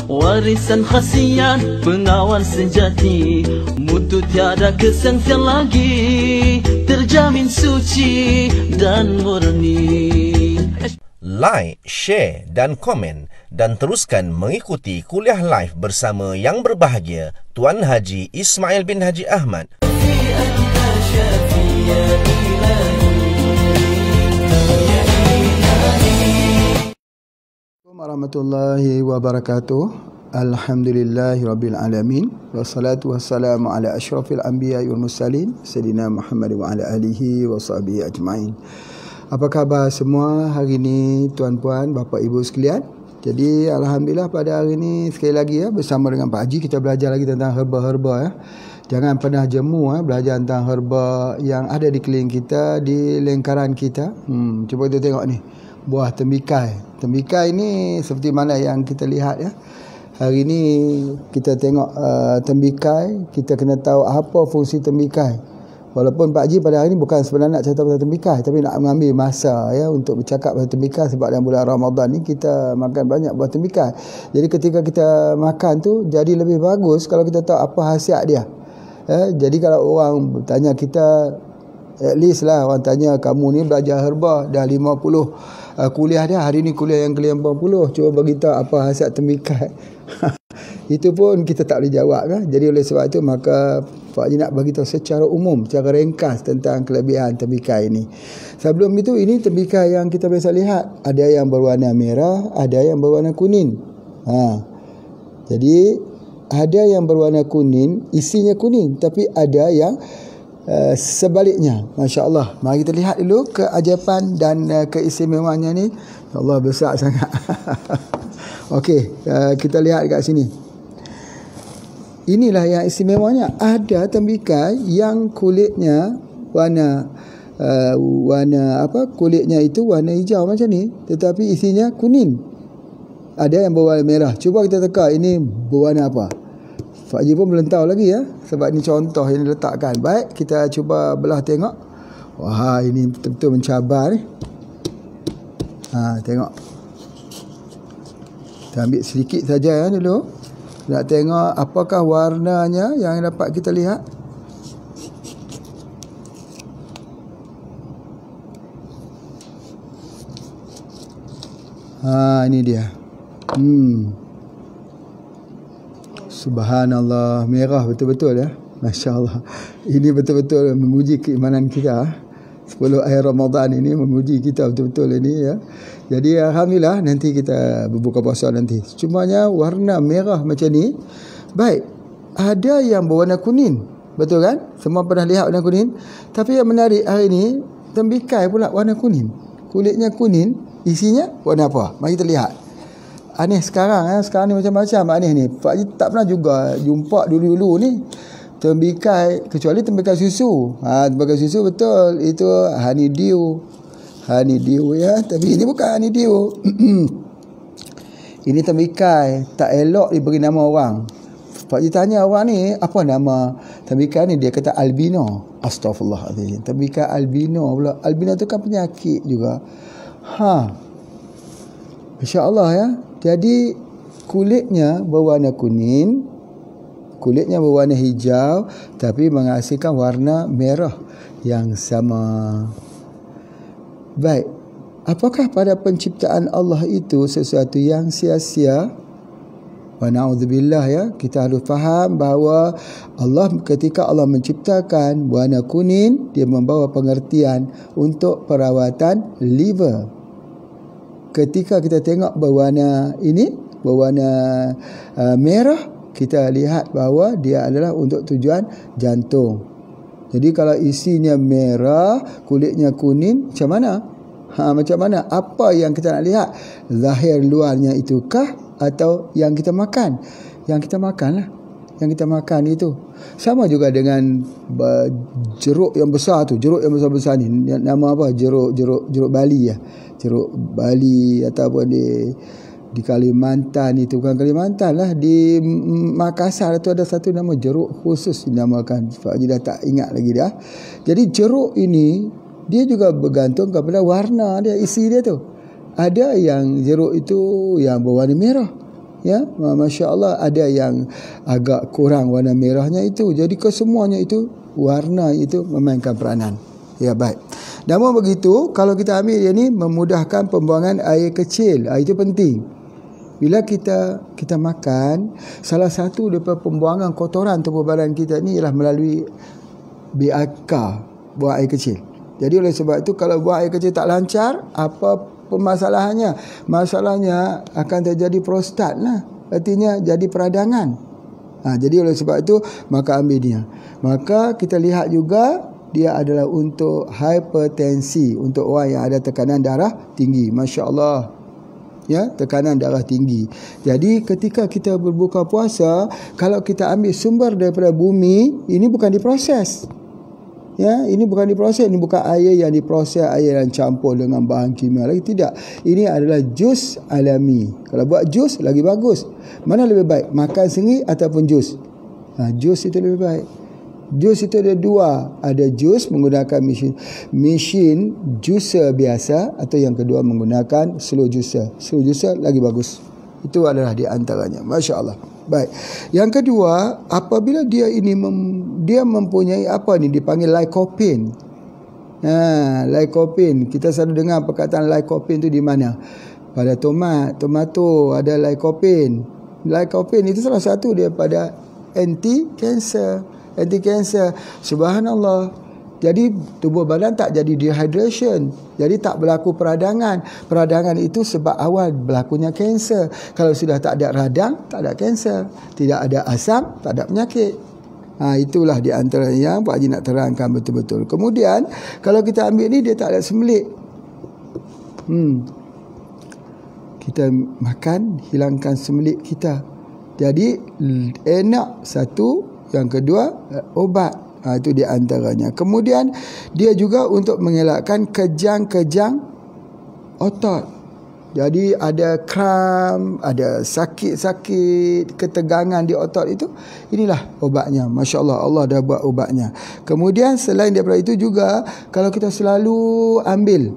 Warisan khasiat pengawan sejati, mutu tiada kesengsian lagi, terjamin suci dan murni. Like, share dan komen, dan teruskan mengikuti kuliah live bersama yang berbahagia Tuan Haji Ismail bin Haji Ahmad. Warahmatullahi wabarakatuh. Alhamdulillahirabbil alamin. Wassalatu wassalamu ala asyrafil anbiya'i wal mursalin sayyidina Muhammad wa ala alihi wa sahbihi ajmain. Apa khabar semua hari ini, tuan-puan, bapa ibu sekalian? Jadi alhamdulillah pada hari ini sekali lagi ya, bersama dengan Pak Haji kita belajar lagi tentang herba-herba ya. Jangan pernah jemu belajar tentang herba yang ada di keliling kita, di lingkaran kita. Cuba kita tengok ni. Buah tembikai. Tembikai ni seperti mana yang kita lihat ya. Hari ni kita tengok tembikai, kita kena tahu apa fungsi tembikai. Walaupun Pak Haji pada hari ni bukan sebenarnya nak cerita pasal tembikai, tapi nak mengambil masa ya untuk bercakap pasal tembikai, sebab dalam bulan Ramadan ni kita makan banyak buah tembikai. Jadi ketika kita makan tu jadi lebih bagus kalau kita tahu apa khasiat dia. Jadi kalau orang tanya kita, at least lah orang tanya, kamu ni belajar herba dah 50 kuliah dah, hari ni kuliah yang ke-80, cuba beritahu apa khasiat tembikai. Itu pun kita tak boleh jawab kan. Jadi oleh sebab itu maka Pak Haji nak bagi tahu secara umum, secara ringkas tentang kelebihan tembikai ini. Sebelum itu, ini tembikai yang kita biasa lihat, ada yang berwarna merah, ada yang berwarna kuning. Jadi ada yang berwarna kuning, isinya kuning, tapi ada yang sebaliknya. Masya Allah. Mari kita lihat dulu keajaiban dan keistimewaannya ni. Ya Allah, besar sangat. Okey, kita lihat kat sini. Inilah yang istimewanya. Ada tembikai yang kulitnya warna kulitnya itu warna hijau macam ni, tetapi isinya kuning. Ada yang berwarna merah. Cuba kita teka ini berwarna apa. Pak Haji pun belum tahu lagi ya, sebab ini contoh yang diletakkan. Baik, kita cuba belah tengok. Wah, ini betul-betul mencabar ni. Tengok. Kita ambil sedikit saja ya dulu. Nak tengok apakah warnanya yang dapat kita lihat. Ini dia. Subhanallah, merah betul-betul ya. Masya Allah. Ini betul-betul memuji keimanan kita. 10 akhir Ramadan ini memuji kita betul-betul ini ya. Jadi alhamdulillah, nanti kita berbuka puasa nanti. Cumanya warna merah macam ni. Baik, ada yang berwarna kuning. Betul kan? Semua pernah lihat warna kuning. Tapi yang menarik hari ini, tembikai pula warna kuning. Kulitnya kuning, isinya warna apa? Mari kita lihat. Aneh sekarang sekarang ni macam-macam aneh ni. Pak Haji tak pernah juga jumpa dulu-dulu ni tembikai, kecuali tembikai susu. Tembikai susu betul, itu honeydew ya, tapi ini bukan honeydew. Ini tembikai, tak elok diberi nama orang. Pak Haji tanya orang ni, apa nama tembikai ni? Dia kata albino. Astaghfirullahaladzim. Tembikai albino pula. Albino tu kan penyakit juga. Masya Allah ya. Jadi kulitnya berwarna kuning, kulitnya berwarna hijau, tapi menghasilkan warna merah yang sama. Baik, apakah pada penciptaan Allah itu sesuatu yang sia-sia? Wa na'udzubillah ya. Kita harus faham bahawa Allah, ketika Allah menciptakan warna kuning, dia membawa pengertian untuk perawatan liver. Ketika kita tengok berwarna ini, berwarna merah, kita lihat bahawa dia adalah untuk tujuan jantung. Jadi kalau isinya merah, kulitnya kuning, macam mana? Macam mana? Apa yang kita nak lihat? Zahir luarnya itukah atau yang kita makan? Yang kita makan lah. Yang kita makan itu. Sama juga dengan jeruk yang besar tu. Jeruk yang besar-besar ni. Nama apa? Jeruk Bali ya. Jeruk Bali ataupun di Kalimantan itu, bukan Kalimantan lah, di Makassar tu ada satu nama jeruk khusus dinamakan. Pak Haji dah tak ingat lagi dah. Jadi jeruk ini dia juga bergantung kepada warna dia, isi dia tu. Ada yang jeruk itu yang berwarna merah. Ya, Masya Allah, ada yang agak kurang warna merahnya itu. Jadi kesemuanya itu warna itu memainkan peranan. Ya, baik. Namun begitu, kalau kita ambil yang ini memudahkan pembuangan air kecil. Itu penting. Bila kita makan, salah satu daripada pembuangan kotoran tubuh badan kita ni ialah melalui BAK, buang air kecil. Jadi oleh sebab itu kalau buang air kecil tak lancar, apa permasalahannya? Masalahnya akan terjadi prostat lah. Artinya jadi peradangan. Jadi oleh sebab itu maka ambil dia. Maka kita lihat juga dia adalah untuk hipertensi, untuk orang yang ada tekanan darah tinggi. Masya Allah. Ya, tekanan darah tinggi. Jadi ketika kita berbuka puasa, kalau kita ambil sumber daripada bumi, ini bukan diproses. Ya, ini bukan diproses, ini bukan air yang diproses, air yang campur dengan bahan kimia lagi, tidak. Ini adalah jus alami. Kalau buat jus lagi bagus. Mana lebih baik, makan sendiri ataupun jus? Jus itu lebih baik. Jus itu ada dua, ada jus menggunakan mesin juicer biasa, atau yang kedua menggunakan slow juicer. Slow juicer lagi bagus. Itu adalah di antaranya. Masya Allah. Baik. Yang kedua, apabila dia ini dia mempunyai apa ni dipanggil lycopene. Lycopene. Kita selalu dengar perkataan lycopene tu di mana? Pada tomato ada lycopene. Lycopene itu salah satu daripada anti-cancer. Subhanallah. Jadi tubuh badan tak jadi dehydration. Jadi tak berlaku peradangan. Peradangan itu sebab awal berlakunya kanser. Kalau sudah tak ada radang, tak ada kanser. Tidak ada asam, tak ada penyakit. Itulah di antara yang Pak Haji nak terangkan betul-betul. Kemudian kalau kita ambil ni, dia tak ada sembelit. Kita makan, hilangkan sembelit kita. Jadi enak satu. Yang kedua, obat. Itu di antaranya. Kemudian dia juga untuk mengelakkan kejang-kejang otot. Jadi ada kram, ada sakit-sakit, ketegangan di otot itu. Inilah obatnya. Masya Allah, Allah dah buat obatnya. Kemudian selain daripada itu juga, kalau kita selalu ambil,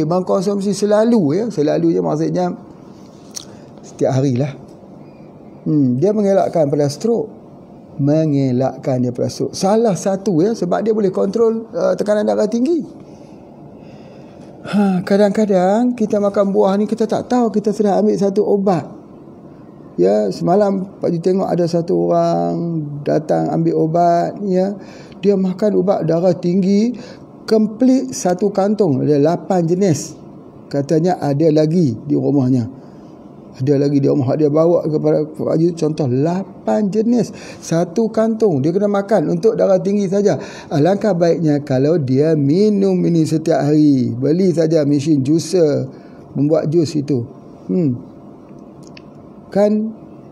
mengkonsumsi selalu, ya, selalu je maksudnya setiap harilah. Dia mengelakkan pada stroke. Mengelakkan dia pada stroke. Salah satu, ya, sebab dia boleh kontrol tekanan darah tinggi. Kadang-kadang kita makan buah ni, kita tak tahu kita sedang ambil satu obat. Ya, semalam Pak Ji tengok ada satu orang datang ambil ubat, ya. Dia makan ubat darah tinggi, komplit satu kantung, ada 8 jenis. Katanya ada lagi di rumahnya. Ada lagi di rumah, dia bawa kepada Pak Haji, contoh 8 jenis, satu kantung dia kena makan untuk darah tinggi saja. Alangkah baiknya kalau dia minum ini setiap hari. Beli saja mesin juicer membuat jus itu. Kan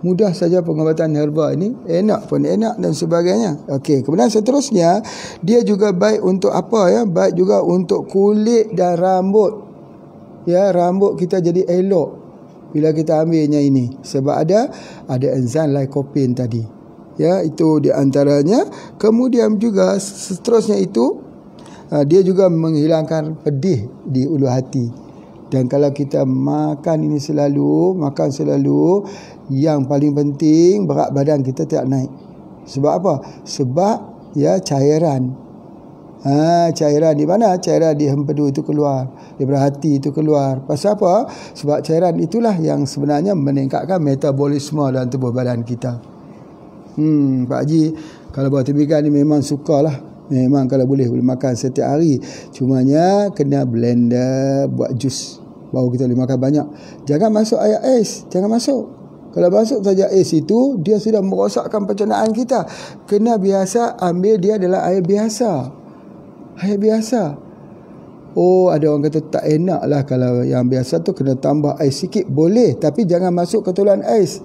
mudah saja pengobatan herba ini, enak pun enak dan sebagainya. Okey, kemudian seterusnya dia juga baik untuk apa, ya? Baik juga untuk kulit dan rambut. Ya, rambut kita jadi elok bila kita ambilnya ini, sebab ada enzim lycopene tadi. Ya, itu di antaranya. Kemudian juga seterusnya itu dia juga menghilangkan pedih di ulu hati. Dan kalau kita makan ini selalu, yang paling penting berat badan kita tidak naik. Sebab apa? Sebab ya cairan. Cairan di mana? Cairan di hempedu itu keluar, daripada hati itu keluar. Pasal apa? Sebab cairan itulah yang sebenarnya meningkatkan metabolisme dalam tubuh badan kita. Pak Haji kalau buat tebikan ni memang sukalah. Memang kalau boleh makan setiap hari. Cumanya kena blender buat jus, baru kita boleh makan banyak. Jangan masuk air ais, jangan masuk. Kalau masuk saja ais itu, dia sudah merosakkan pencernaan kita. Kena biasa ambil dia adalah air biasa. Air biasa. Ada orang kata tak enak lah kalau yang biasa tu kena tambah ais sikit. Boleh, tapi jangan masuk ketulan ais.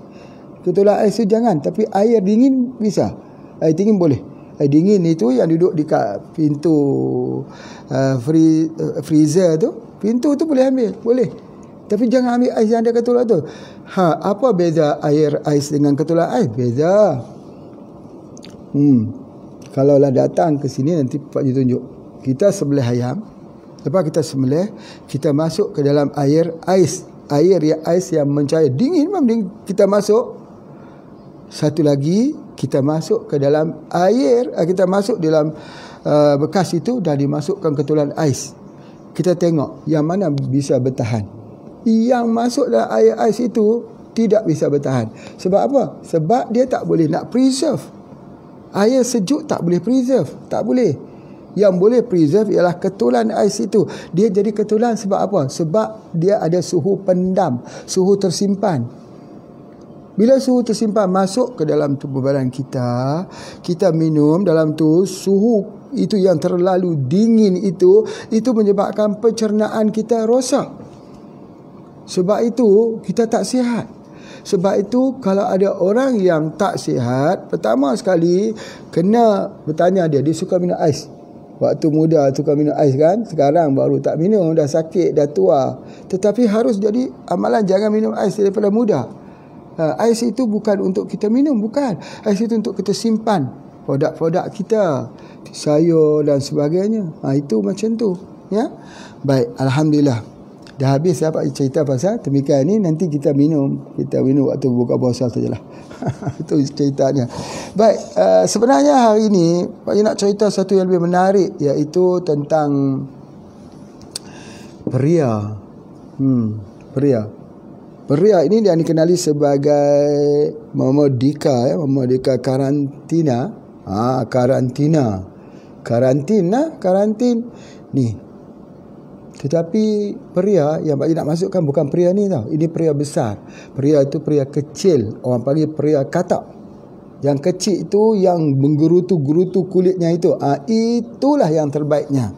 Ketulan ais tu jangan. Tapi air dingin bisa. Air dingin boleh. Air dingin itu yang duduk dekat pintu freezer tu. Pintu tu boleh ambil. Boleh. Tapi jangan ambil ais yang ada ketulan tu. Apa beza air ais dengan ketulan ais? Beza. Kalau lah datang ke sini nanti Pak Ji tunjuk. Kita sebelah ayam, Lepas kita sembelih, kita masuk ke dalam air ais yang mencair, dingin memang dingin. Kita masuk. Satu lagi, kita masuk ke dalam air, kita masuk dalam bekas itu, dah dimasukkan ke tulan ais. Kita tengok yang mana bisa bertahan. Yang masuk dalam air ais itu tidak bisa bertahan. Sebab apa? Sebab dia tak boleh nak preserve. Air sejuk tak boleh preserve, tak boleh. Yang boleh preserve ialah ketulan ais itu. Dia jadi ketulan sebab apa? Sebab dia ada suhu pendam, suhu tersimpan. Bila suhu tersimpan masuk ke dalam tubuh badan kita, kita minum dalam tu, suhu itu yang terlalu dingin itu menyebabkan pencernaan kita rosak. Sebab itu kita tak sihat. Sebab itu kalau ada orang yang tak sihat, pertama sekali kena bertanya dia suka minum ais. Waktu muda suka minum ais kan, sekarang baru tak minum, dah sakit, dah tua. Tetapi harus jadi amalan, jangan minum ais daripada muda. Ais itu bukan untuk kita minum, bukan. Ais itu untuk kita simpan produk-produk kita, sayur dan sebagainya. Itu macam tu, ya. Baik, alhamdulillah. Dah habis dapat cerita pasal temikan ni, nanti kita minum waktu buka puasa sajalah. Itu ceritanya. Baik, sebenarnya hari ini Pak Haji nak cerita satu yang lebih menarik, iaitu tentang peria. Peria ini dia dikenali sebagai Mama Dika, Mama Dika karantina. Karantin ni. Tetapi peria yang Pak Haji nak masukkan bukan peria ni tau. Ini peria besar. Peria itu peria kecil. Orang panggil peria katak. Yang kecil itu yang menggerutu-gerutu kulitnya itu. Itulah yang terbaiknya.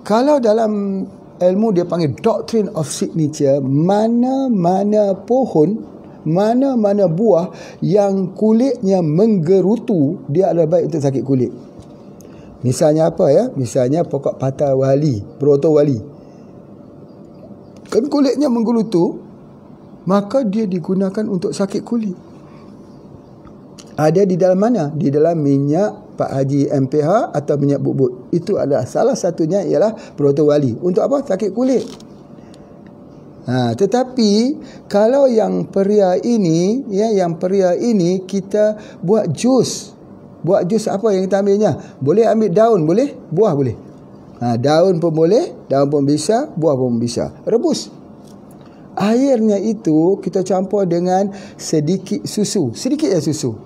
Kalau dalam ilmu dia panggil doctrine of signature, mana-mana pohon, mana-mana buah yang kulitnya menggerutu, dia adalah baik untuk sakit kulit. Misalnya apa ya? Misalnya pokok patah wali, beroto wali. Kan kulitnya menggerutu, maka dia digunakan untuk sakit kulit. Ada di dalam mana? Di dalam minyak Pak Haji MPH atau minyak bubut. Itu adalah salah satunya ialah beroto wali. Untuk apa? Sakit kulit. Tetapi kalau yang peria ini, kita buat jus. Buat jus apa yang kita ambilnya? Boleh ambil daun, boleh. Buah boleh. Daun pun boleh, daun pun bisa, buah pun bisa. Rebus. Airnya itu kita campur dengan sedikit susu. Sedikit je susu.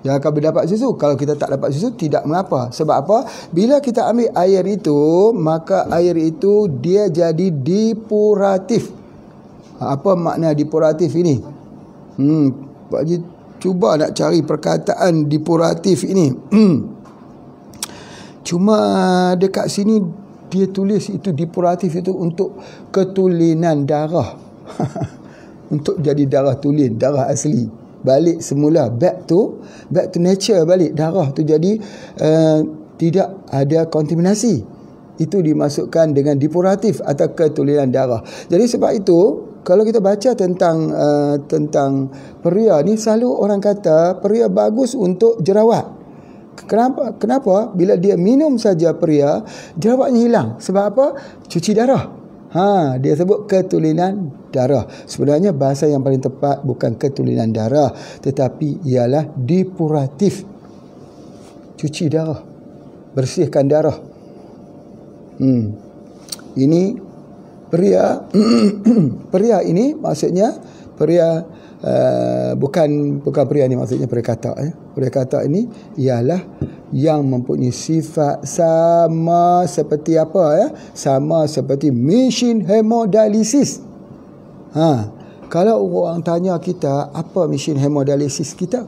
Jangan kau dapat susu. Kalau kita tak dapat susu, tidak mengapa. Sebab apa? Bila kita ambil air itu, maka air itu dia jadi depuratif. Apa makna depuratif ini? Pak Haji cuba nak cari perkataan depuratif ini. Cuma dekat sini dia tulis itu depuratif itu untuk ketulinan darah. Untuk jadi darah tulin, darah asli. Balik semula, back to nature balik. Darah tu jadi tidak ada kontaminasi. Itu dimasukkan dengan depuratif atau ketulinan darah. Jadi sebab itu kalau kita baca tentang peria ni, selalu orang kata peria bagus untuk jerawat. Kenapa? Bila dia minum saja peria, jerawatnya hilang. Sebab apa? Cuci darah. Dia sebut ketulinan darah. Sebenarnya bahasa yang paling tepat bukan ketulinan darah, tetapi ialah depuratif. Cuci darah, bersihkan darah. Ini peria. Peria ini maksudnya peria, bukan peria ni maksudnya peria katak. Peria katak ini ialah yang mempunyai sifat sama seperti apa sama seperti mesin hemodialisis. Kalau orang tanya kita apa mesin hemodialisis kita,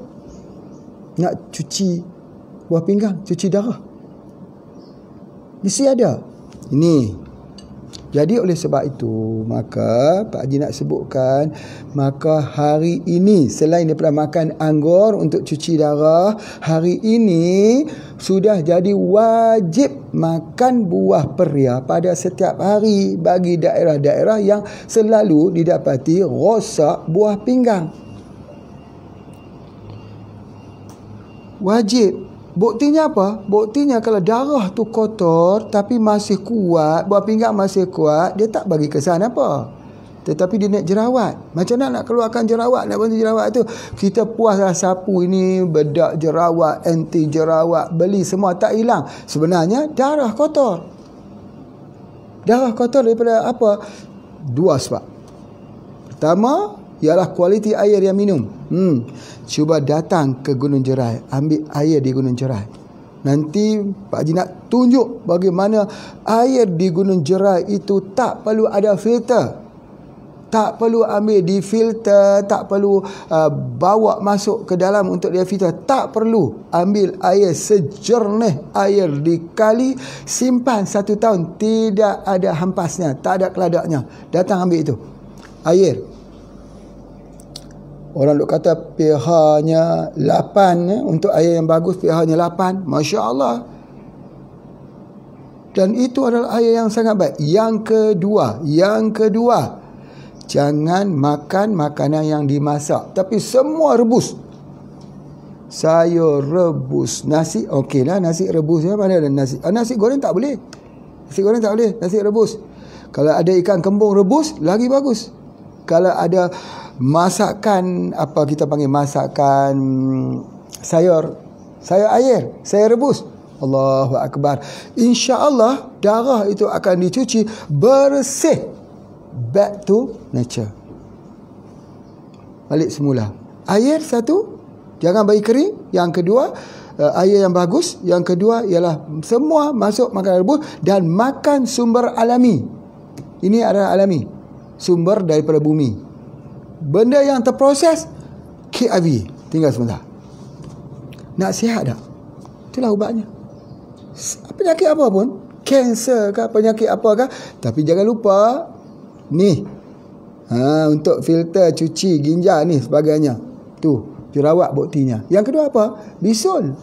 nak cuci buah pinggang, cuci darah, mesti ada ini. Jadi oleh sebab itu, maka Pak Haji nak sebutkan, maka hari ini selain daripada makan anggur untuk cuci darah, hari ini sudah jadi wajib makan buah peria pada setiap hari bagi daerah-daerah yang selalu didapati rosak buah pinggang. Wajib. Buktinya apa? Buktinya kalau darah tu kotor tapi masih kuat, buah pinggang masih kuat, dia tak bagi kesan apa. Tetapi dia nak jerawat. Macam mana nak keluarkan jerawat? Nak bantu jerawat tu, kita puaslah sapu ini, bedak jerawat, anti jerawat, beli semua tak hilang. Sebenarnya darah kotor. Darah kotor daripada apa? Dua sebab. Pertama ialah kualiti air yang minum. Cuba datang ke Gunung Jerai, ambil air di Gunung Jerai. Nanti Pak Haji nak tunjuk bagaimana air di Gunung Jerai itu tak perlu ada filter. Tak perlu ambil di filter, tak perlu bawa masuk ke dalam untuk dia filter. Tak perlu. Ambil air sejernih air di kali, simpan 1 tahun, tidak ada hampasnya, tak ada keladaknya. Datang ambil itu air. Orang duk kata pH-nya 8 ya, untuk air yang bagus pH-nya 8. Masya Allah. Dan itu adalah air yang sangat baik. Yang kedua, jangan makan makanan yang dimasak, tapi semua rebus. Sayur rebus, nasi okeylah, nasi rebus ya, mana ada nasi. Nasi goreng tak boleh. Nasi goreng tak boleh, nasi rebus. Kalau ada ikan kembung rebus lagi bagus. Kalau ada masakan, apa kita panggil masakan sayur air, sayur rebus, Allahu Akbar, insya-Allah darah itu akan dicuci bersih, back to nature, balik semula. Air satu, jangan bagi kering. Yang kedua, air yang bagus. Yang kedua ialah semua masuk makanan rebus dan makan sumber alami. Ini adalah alami, sumber daripada bumi. Benda yang terproses, KIV, tinggal sebentar. Nak sihat tak? Itulah ubatnya. Penyakit apa pun, kanser ke, penyakit apa ke, tapi jangan lupa ni, untuk filter cuci ginjal ni sebagainya. Tu jerawat buktinya. Yang kedua apa? Bisul.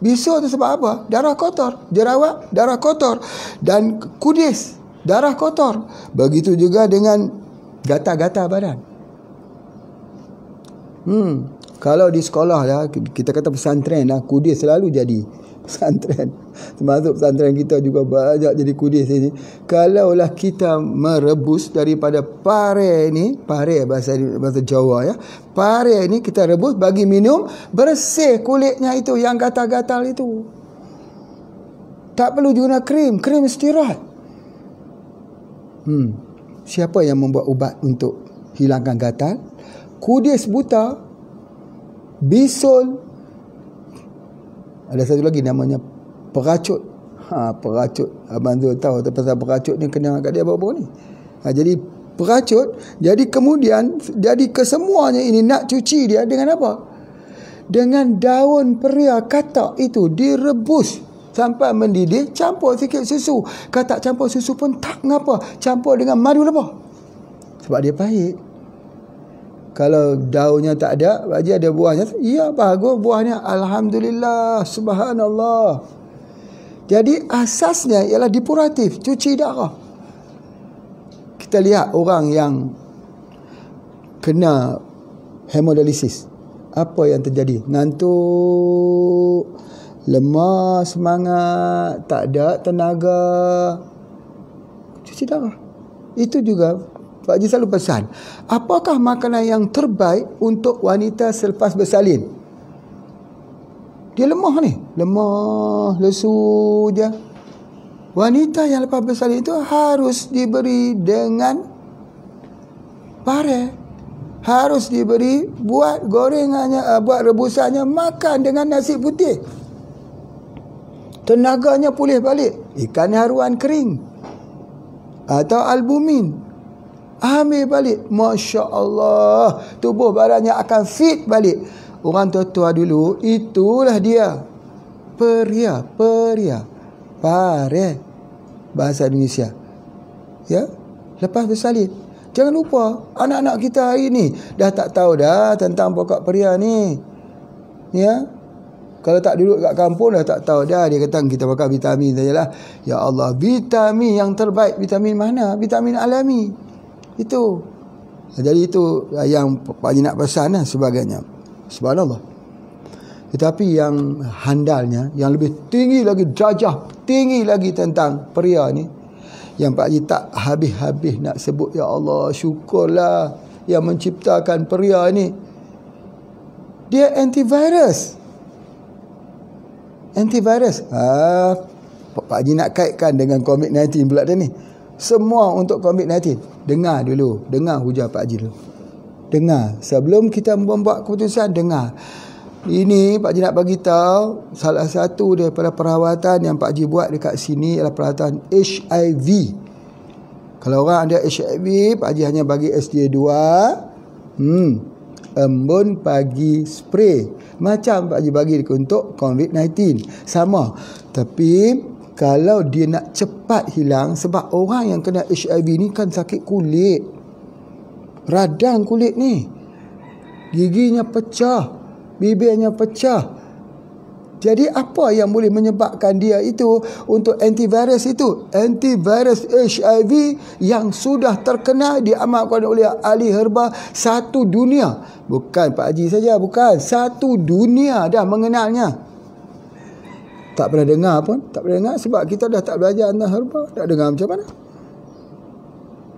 Bisul tu sebab apa? Darah kotor. Jerawat, darah kotor. Dan kudis, darah kotor. Begitu juga dengan gatal-gatal badan. Kalau di sekolah lah, kita kata pesantren lah, kudis selalu jadi pesantren. Termasuk pesantren kita juga banyak jadi kudis ini. Kalaulah kita merebus daripada pare ni, pare bahasa Jawa ya, pare ni kita rebus bagi minum, bersih kulitnya itu yang gatal-gatal itu. Tak perlu guna krim steroid. Siapa yang membuat ubat untuk hilangkan gatal? Kudis buta, bisul, ada satu lagi namanya peracut. Peracut, abang tu tahu pasal peracut ni kena kat dia apa-apa ni. Jadi peracut, jadi kemudian jadi kesemuanya ini nak cuci dia dengan apa? Dengan daun peria katak itu direbus sampai mendidih, campur sikit susu. Katak campur susu pun tak ngapa, campur dengan madu lebah. Sebab dia pahit. Kalau daunnya tak ada, Pak Haji ada buahnya, ya bagus buahnya, alhamdulillah, subhanallah. Jadi asasnya ialah depuratif, cuci darah. Kita lihat orang yang kena hemodialisis, apa yang terjadi? Ngantuk, lemah semangat, tak ada tenaga. Cuci darah. Itu juga Pak Haji selalu pesan, apakah makanan yang terbaik untuk wanita selepas bersalin? Dia lemah ni, lemah, lesu je. Wanita yang lepas bersalin itu harus diberi dengan pare, harus diberi buat gorengannya, buat rebusannya, makan dengan nasi putih. Tenaganya pulih balik. Ikan haruan kering atau albumin, ambil balik, Masya Allah, tubuh badannya akan fit balik. Orang tua-tua dulu, itulah dia peria, pare bahasa Indonesia ya, lepas bersalin. Jangan lupa, anak-anak kita hari ni dah tak tahu dah tentang pokok peria ni ya. Kalau tak duduk kat kampung dah tak tahu dah. Dia kata kita pakai vitamin sajalah. Ya Allah, vitamin yang terbaik, vitamin mana? Vitamin alami. Itu. Jadi itu yang Pak Haji nak pesan lah sebagainya. Subhanallah. Tetapi yang handalnya, yang lebih tinggi lagi, darjah tinggi lagi tentang pria ni, yang Pak Haji tak habis-habis nak sebut, ya Allah, syukurlah yang menciptakan pria ni. Dia antivirus. Pak Haji nak kaitkan dengan COVID-19 pula dah ni. Semua untuk COVID-19. Dengar dulu, dengar hujah Pak Haji dulu. Dengar, sebelum kita membuat keputusan, dengar. Ini Pak Haji nak bagi tahu, salah satu daripada perawatan yang Pak Haji buat dekat sini adalah perawatan HIV. Kalau orang ada HIV, Pak Haji hanya bagi SDA 2. Embun pagi spray, macam Pak Haji bagi untuk COVID-19, sama. Tapi kalau dia nak cepat hilang, sebab orang yang kena HIV ni kan sakit kulit, radang kulit ni, giginya pecah, bibirnya pecah. Jadi apa yang boleh menyebabkan dia itu untuk antivirus itu? Antivirus HIV yang sudah terkenal, diamalkan oleh ahli herba satu dunia. Bukan Pak Haji saja, bukan. Satu dunia dah mengenalnya. Tak pernah dengar pun. Tak pernah dengar sebab kita dah tak belajar tentang herba. Tak dengar macam mana.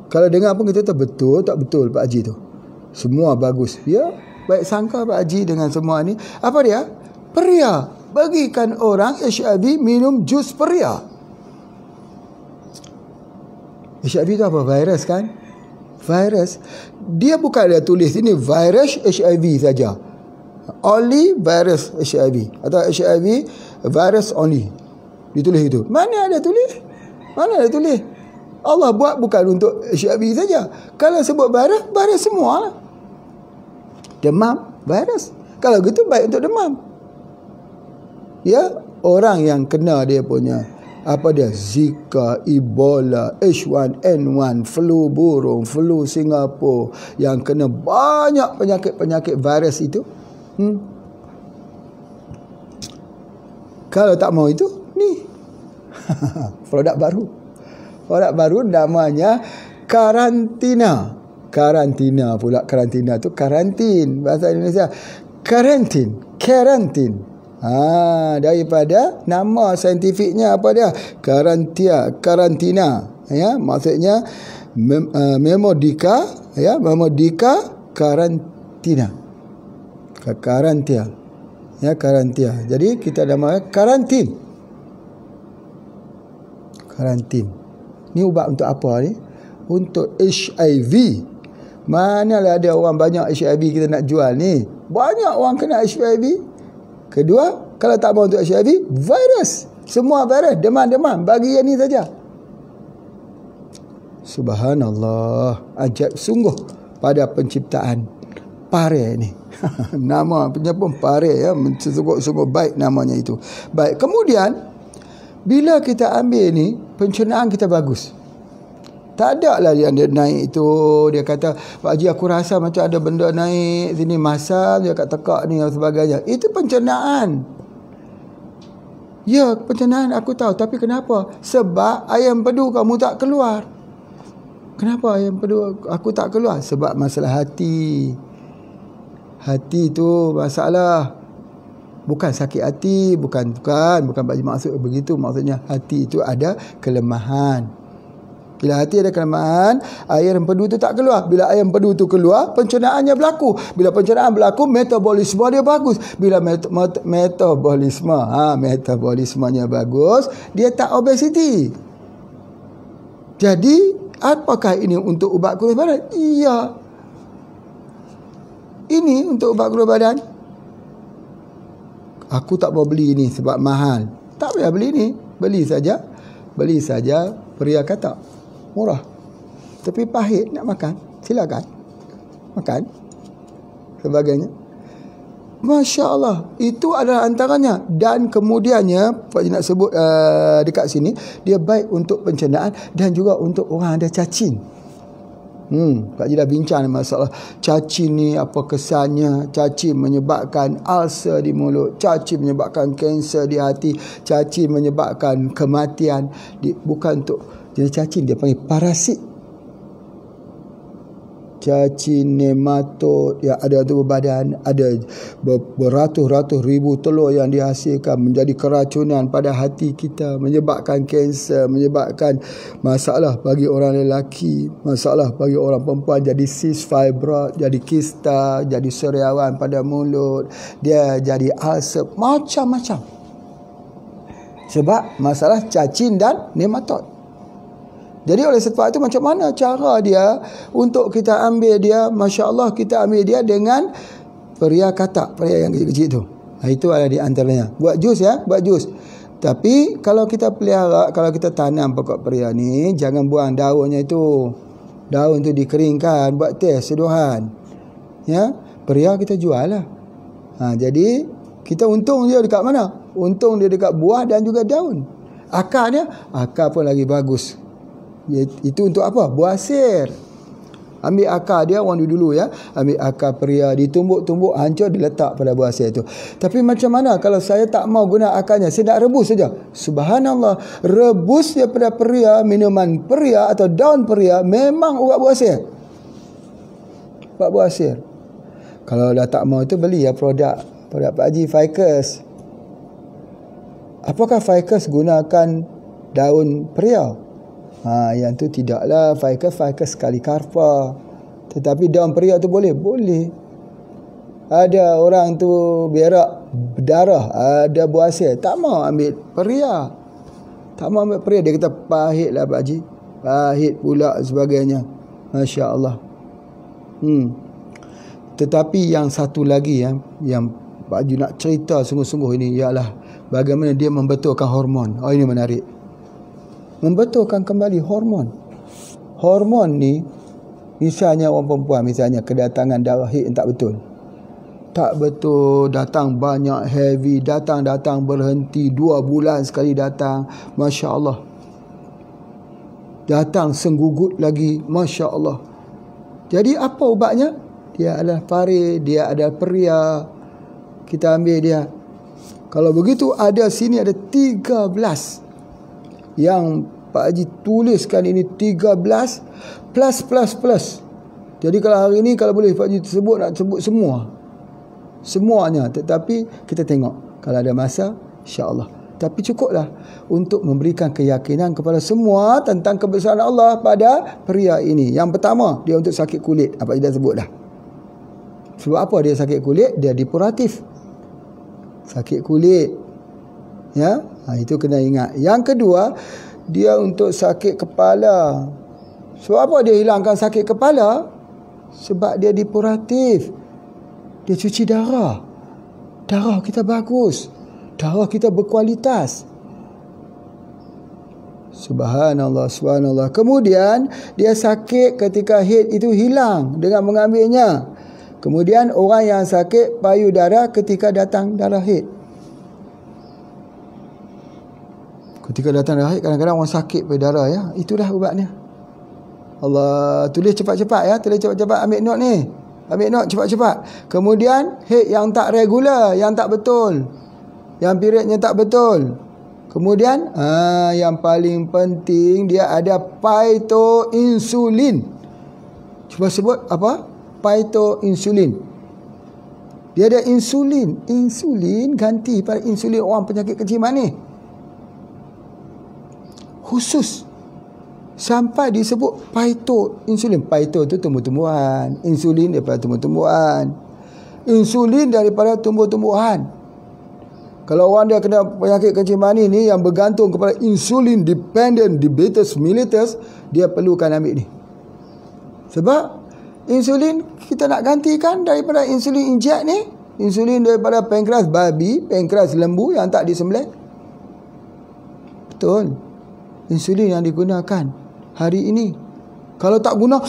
Kalau dengar pun kita tahu betul tak betul Pak Haji tu. Semua bagus. Ya, baik sangka Pak Haji dengan semua ni. Apa dia? Pria. Bagikan orang HIV minum jus pria. HIV tu apa? Virus kan? Virus. Dia bukan dia tulis ini virus HIV saja. Only virus HIV. Atau HIV virus only. Ditulis itu. Mana ada tulis? Mana ada tulis? Allah buat bukan untuk HIV saja. Kalau sebut virus, virus semua lah. Demam, virus. Kalau gitu baik untuk demam. Ya, orang yang kena dia punya apa dia, Zika, Ebola, H1N1, flu burung, flu Singapura, yang kena banyak penyakit-penyakit virus itu. Kalau tak mau itu, ni produk baru namanya karantina. Karantina pula, karantina tu karantin bahasa Indonesia. Karantin. Daripada nama saintifiknya apa dia? Karantina. Ya, maksudnya Memodica, ya, Memodica karantina. Karantia. Ya, karantia. Jadi kita nama karantin. Ni ubat untuk apa ni? Untuk HIV. Manalah ada orang banyak HIV kita nak jual ni. Banyak orang kena HIV. Kedua, kalau tak mau untuk HIV, virus. Semua virus, demam. Bagi yang ni saja. Subhanallah. Ajaib sungguh pada penciptaan pare ni. Nama punya pun pare, ya. Sungguh baik namanya itu. Baik, kemudian bila kita ambil ni, pencernaan kita bagus. Tak ada lah yang dia naik itu. Dia kata, Pak Haji aku rasa macam ada benda naik sini, masam dia kat tekak ni dan sebagainya. Itu pencernaan. Ya, pencernaan aku tahu. Tapi kenapa? Sebab ayam pedu kamu tak keluar. Kenapa ayam pedu aku tak keluar? Sebab masalah hati. Hati tu masalah. Bukan sakit hati. Bukan Pak Haji maksud begitu. Maksudnya hati itu ada kelemahan. Bila hati ada kelemahan, air empedu tu tak keluar. Bila air empedu tu keluar, pencernaannya berlaku. Bila pencernaan berlaku, metabolisme dia bagus. Bila metabolismenya bagus, dia tak obesiti. Jadi, apakah ini untuk ubat kurus badan? Iya. Ini untuk ubat kurus badan. Aku tak mau beli ini sebab mahal. Tak payah beli ni. Beli saja. Pria kata murah, tapi pahit nak makan, silakan makan sebagainya. Masya Allah, itu adalah antaranya. Dan kemudiannya Pak Haji nak sebut dekat sini, dia baik untuk pencernaan dan juga untuk orang ada cacing. Pak Haji dah bincang masalah cacing ni, apa kesannya. Cacing menyebabkan ulcer di mulut, cacing menyebabkan kanser di hati, cacing menyebabkan kematian. Bukan untuk jadi cacing, dia panggil parasit. cacing, nematod yang ada tubuh badan, ada beratus-ratus ribu telur yang dihasilkan, menjadi keracunan pada hati kita, menyebabkan kanser, menyebabkan masalah bagi orang lelaki, masalah bagi orang perempuan, jadi cyst fibroid, jadi kista, jadi sariawan pada mulut, dia jadi ulcer, macam-macam. Sebab masalah cacing dan nematod. Jadi oleh sebab itu macam mana cara dia untuk kita ambil dia, Masya Allah, kita ambil dia dengan peria katak, peria yang kecil-kecil tu. Itu ada di antaranya. Buat jus ya, buat jus. Tapi kalau kita pelihara, kalau kita tanam pokok peria ni, jangan buang daunnya itu. Daun tu dikeringkan, buat teh seduhan. Ya, peria kita jual lah. Jadi kita untung dia dekat mana? Untung dia dekat buah dan juga daun. Akarnya, akar pun lagi bagus. Itu untuk apa? Buah sir. Ambil akar dia, orang dulu ya, ambil akar peria, ditumbuk-tumbuk, hancur, diletak pada buah sir tu. Tapi macam mana kalau saya tak mau guna akarnya, saya nak rebus saja? Subhanallah, rebus daripada peria, minuman peria atau daun peria memang ubat buah sir. Ubat buah sir. Kalau dah tak mau itu, beli ya produk Pak Haji, Ficus. Apakah Ficus gunakan daun peria? Yang tu tidaklah. Ficus sekali karpa. Tetapi daun peria tu boleh? Boleh. Ada orang tu berak berdarah, ada buah sir, tak mau ambil peria. Tak mau ambil peria. Dia kata pahit lah Pak Haji, pahit pula sebagainya. Masya Allah. Tetapi yang satu lagi yang Pak Haji nak cerita sungguh-sungguh ini ialah bagaimana dia membetulkan hormon. Ini menarik. Membetulkan kembali hormon. Hormon ni, misalnya orang perempuan, misalnya kedatangan darah haid yang tak betul. Tak betul, datang banyak, heavy, datang berhenti, 2 bulan sekali datang, Masya Allah. Datang senggugut lagi, Masya Allah. Jadi apa ubatnya? Dia adalah pare, dia ada peria. Kita ambil dia. Kalau begitu, ada sini ada 13. Yang Pak Haji tuliskan ini 13 plus. Jadi kalau hari ini, kalau boleh Pak Haji sebut, nak sebut semuanya. Tetapi kita tengok kalau ada masa, insya-Allah. Tapi cukuplah untuk memberikan keyakinan kepada semua tentang kebesaran Allah pada pria ini. Yang pertama, dia untuk sakit kulit. Apa dah sebut dah. Sebab apa dia sakit kulit? Dia depuratif. Sakit kulit. Ya, itu kena ingat. Yang kedua, dia untuk sakit kepala. Sebab apa dia hilangkan sakit kepala? Sebab dia depuratif. Dia cuci darah. Darah kita bagus. Darah kita berkualitas. Subhanallah, subhanallah. Kemudian dia sakit ketika haid itu hilang dengan mengambilnya. Kemudian orang yang sakit payudara ketika datang darah haid. Ketika datang darah haid, kadang-kadang orang sakit payudara ya. Itulah ubatnya. Allah, tulis cepat-cepat ya. Tulis cepat-cepat, ambil note ni. Ambil note cepat-cepat. Kemudian haid yang tak regular, yang tak betul. Yang periodnya tak betul. Kemudian yang paling penting, dia ada phytoinsulin. Cuba sebut apa? Phytoinsulin. Dia ada insulin. Insulin ganti pada insulin orang penyakit kecil manis. Khusus. Sampai disebut phytoinsulin. Phyto itu tumbuh-tumbuhan. Insulin daripada tumbuh-tumbuhan. Insulin daripada tumbuh-tumbuhan. Kalau orang dia kena penyakit kencing manis ni yang bergantung kepada insulin dependent diabetes mellitus, dia perlukan ambil ni. Sebab insulin kita nak gantikan daripada insulin injek ni, insulin daripada pankreas babi, pankreas lembu yang tak disembelih. Betul. Insulin yang digunakan hari ini. Kalau tak guna,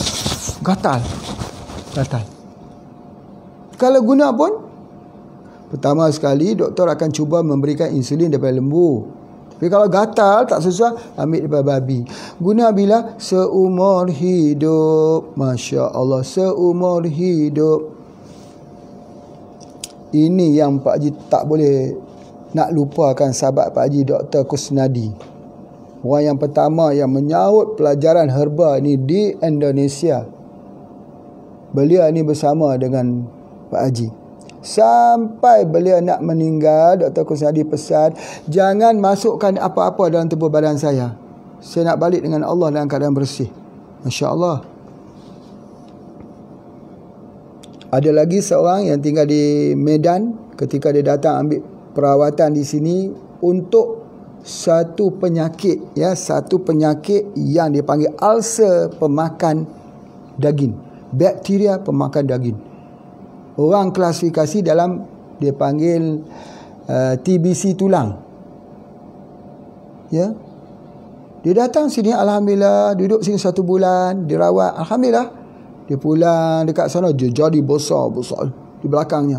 gatal. Kalau guna pun, pertama sekali doktor akan cuba memberikan insulin daripada lembu. Tapi kalau gatal tak sesuai, ambil daripada babi. Guna bila? Seumur hidup. Masya Allah, seumur hidup. Ini yang Pak Haji tak boleh nak lupakan, sahabat Pak Haji Dr. Kusnadi. Orang yang pertama yang menyahut pelajaran herba ni di Indonesia. beliau ni bersama dengan Pak Haji. Sampai beliau nak meninggal, Dr. Kusnadi pesan, jangan masukkan apa-apa dalam tubuh badan saya. Saya nak balik dengan Allah dalam keadaan bersih. Masya Allah. Ada lagi seorang yang tinggal di Medan, ketika dia datang ambil perawatan di sini untuk satu penyakit, satu penyakit yang dipanggil ulcer pemakan daging, bakteria pemakan daging. Orang klasifikasi dalam dia panggil TBC tulang. Ya. Dia datang sini, alhamdulillah, duduk sini 1 bulan, dirawat, alhamdulillah. Dia pulang dekat sana, dia jadi besar di belakangnya.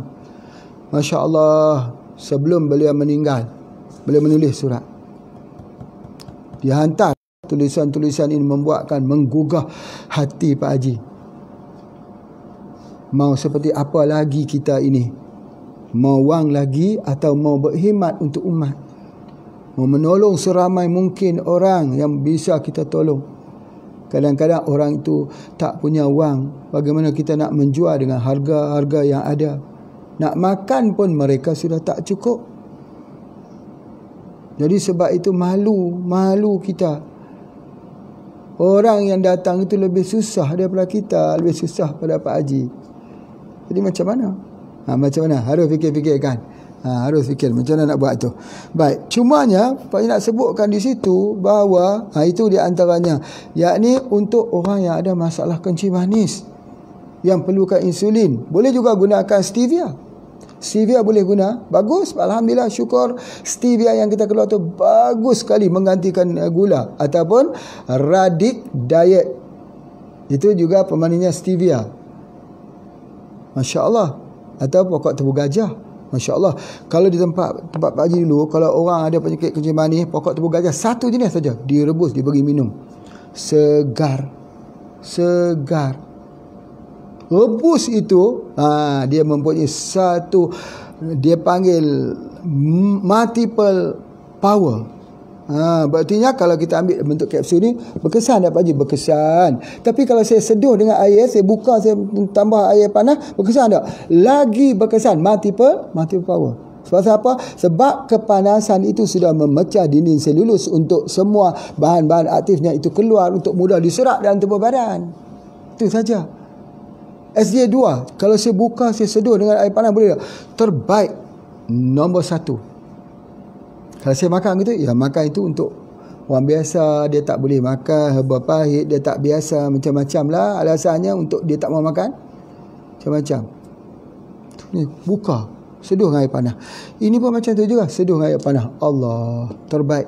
Masya Allah, sebelum beliau meninggal, beliau menulis surat. Dia hantar tulisan-tulisan ini membuatkan menggugah hati Pak Haji. Mau seperti apa lagi kita ini? Mau wang lagi atau mau berkhidmat untuk umat? Mau menolong seramai mungkin orang yang bisa kita tolong. Kadang-kadang orang itu tak punya wang. Bagaimana kita nak menjual dengan harga-harga yang ada? Nak makan pun mereka sudah tak cukup. Jadi sebab itu malu kita. Orang yang datang itu lebih susah daripada kita, lebih susah pada Pak Haji. Jadi macam mana? Macam mana? Harus fikir-fikirkan. Harus fikir macam mana nak buat tu. Baik, cumanya Pak Haji nak sebutkan di situ bahawa itu di antaranya, yakni untuk orang yang ada masalah kencing manis, yang perlukan insulin, boleh juga gunakan stevia. Stevia boleh guna, bagus, alhamdulillah, syukur. Stevia yang kita keluar tu bagus sekali menggantikan gula. Ataupun Radic Diet, itu juga pemandinya stevia. Masya Allah. Atau pokok tebu gajah, Masya Allah. Kalau di tempat Pak Haji dulu, kalau orang ada penyakit kencing manis, pokok tebu gajah satu jenis saja, direbus, diberi minum, segar. Rebus itu, dia mempunyai satu, dia panggil multiple power. Berartinya kalau kita ambil bentuk kapsul ni, berkesan tak Pak Haji? Berkesan. Tapi kalau saya seduh dengan air, saya buka, saya tambah air panas, berkesan tak? Lagi berkesan. Multiple power. Sebab apa? Sebab kepanasan itu sudah memecah dinding selulus untuk semua bahan-bahan aktifnya itu keluar untuk mudah diserap dalam tubuh badan. Itu saja. SJ2, kalau saya buka, saya seduh dengan air panas, boleh tak? Terbaik, nombor 1. Kalau saya makan gitu, ya makan itu untuk orang biasa, dia tak boleh makan herba pahit, dia tak biasa, macam-macam lah alasannya untuk dia tak mau makan, macam-macam. Ni buka, seduh dengan air panas. Ini pun macam tu juga, seduh dengan air panas. Allah, terbaik.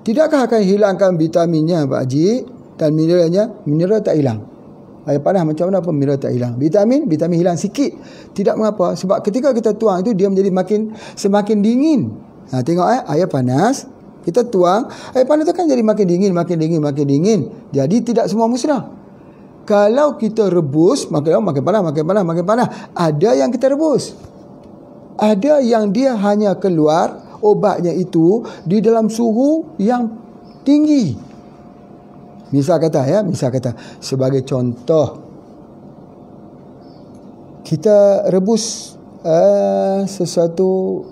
Tidakkah akan hilangkan vitaminnya Pak Haji dan mineralnya? Mineral tak hilang. Air panas macam mana pun mineral tak hilang. Vitamin hilang sikit. Tidak mengapa, sebab ketika kita tuang itu, dia menjadi semakin dingin. Tengok air panas, kita tuang, air panas tu kan jadi makin dingin. Jadi tidak semua musnah. Kalau kita rebus, makin panas. Ada yang kita rebus, ada yang dia hanya keluar obatnya itu di dalam suhu yang tinggi. Misal kata, sebagai contoh, kita rebus sesuatu.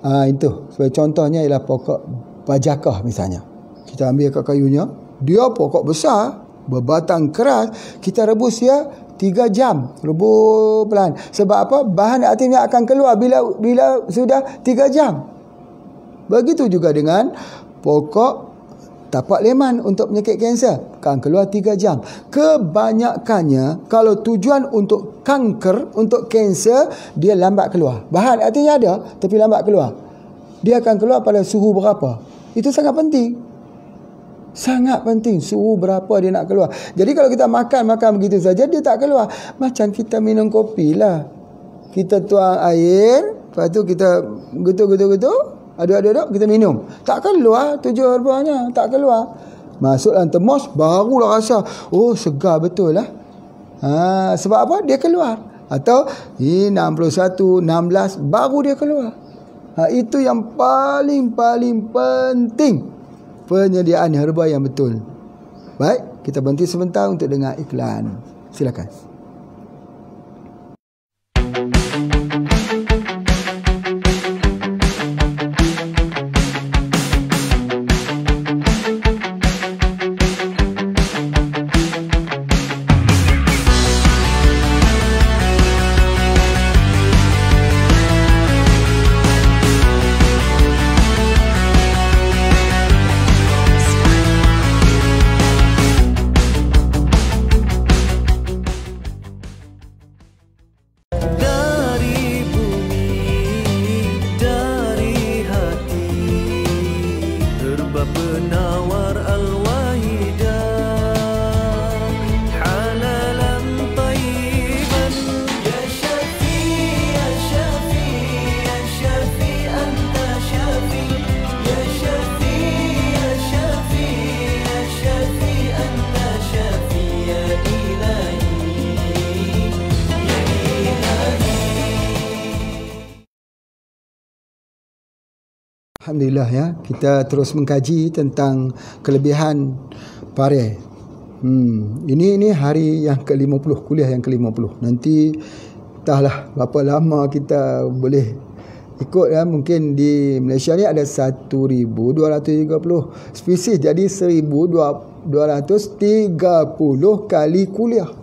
Itu sebagai contohnya ialah pokok bajakah misalnya. Kita ambil kat kayunya, dia pokok besar, berbatang keras, kita rebus dia 3 jam, rebus pelan. Sebab apa? Bahan aktifnya akan keluar bila sudah 3 jam. Begitu juga dengan pokok tapak leman untuk penyakit kanser, akan keluar 3 jam. Kebanyakannya kalau tujuan untuk kanker, untuk kanser, dia lambat keluar. Bahan artinya ada, tapi lambat keluar. Dia akan keluar pada suhu berapa. Itu sangat penting. Sangat penting suhu berapa dia nak keluar. Jadi kalau kita makan begitu saja, dia tak keluar. Macam kita minum kopi lah. Kita tuang air, lepas tu kita getuk, aduk-aduk, kita minum. Tak keluar tujuh herbanya, tak keluar. Masuk dalam termos, barulah rasa, oh segar betul lah. Sebab apa? Dia keluar. Atau 61, 16, baru dia keluar. Itu yang paling penting, penyediaan herba yang betul. Baik, kita berhenti sebentar untuk dengar iklan. Silakan. Alhamdulillah ya, kita terus mengkaji tentang kelebihan pare. Ini hari yang ke-50, kuliah yang ke-50. Nanti entahlah berapa lama kita boleh ikut ya. Mungkin di Malaysia ni ada 1,230 spesies, jadi 1,230 kali kuliah.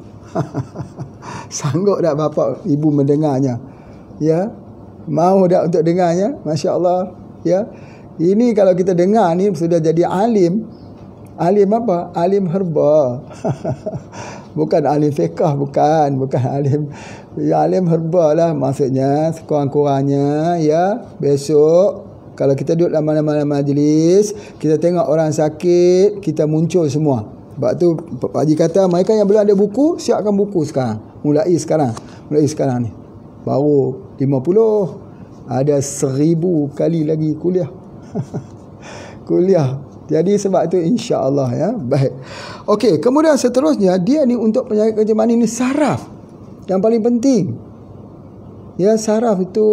Sanggup tak bapa ibu mendengarnya? Ya, mau tak untuk dengarnya? Masya Allah. Ya, ini kalau kita dengar ni sudah jadi alim. Alim apa? Alim herba. Bukan alim fiqh, bukan alim. Ya, alim herba lah maksudnya. Sekurang-kurangnya ya, besok kalau kita duduk dalam mana-mana majlis, kita tengok orang sakit, kita muncul semua. Sebab tu Pak Haji kata, mereka yang belum ada buku, siapkan buku sekarang. Mulai sekarang ni. Baru 50, ada 1,000 kali lagi kuliah. Kuliah. Jadi sebab tu insya-Allah ya. Baik. Okey, kemudian seterusnya dia ni untuk penyakit kencing ni saraf. Yang paling penting. Ya, saraf itu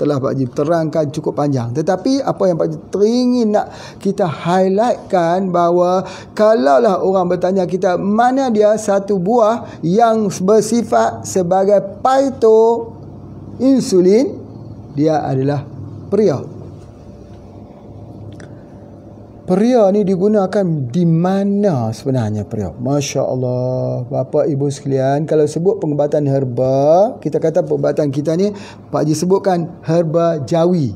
telah Pak Haji terangkan cukup panjang. Tetapi apa yang Pak Haji teringin nak kita highlightkan bahawa kalaulah orang bertanya kita mana dia satu buah yang bersifat sebagai phytoinsulin, dia adalah peria. Peria ni digunakan di mana sebenarnya peria? Masya Allah, bapa ibu sekalian, kalau sebut pengubatan herba, kita kata perubatan kita ni, Pak Haji sebutkan herba Jawi.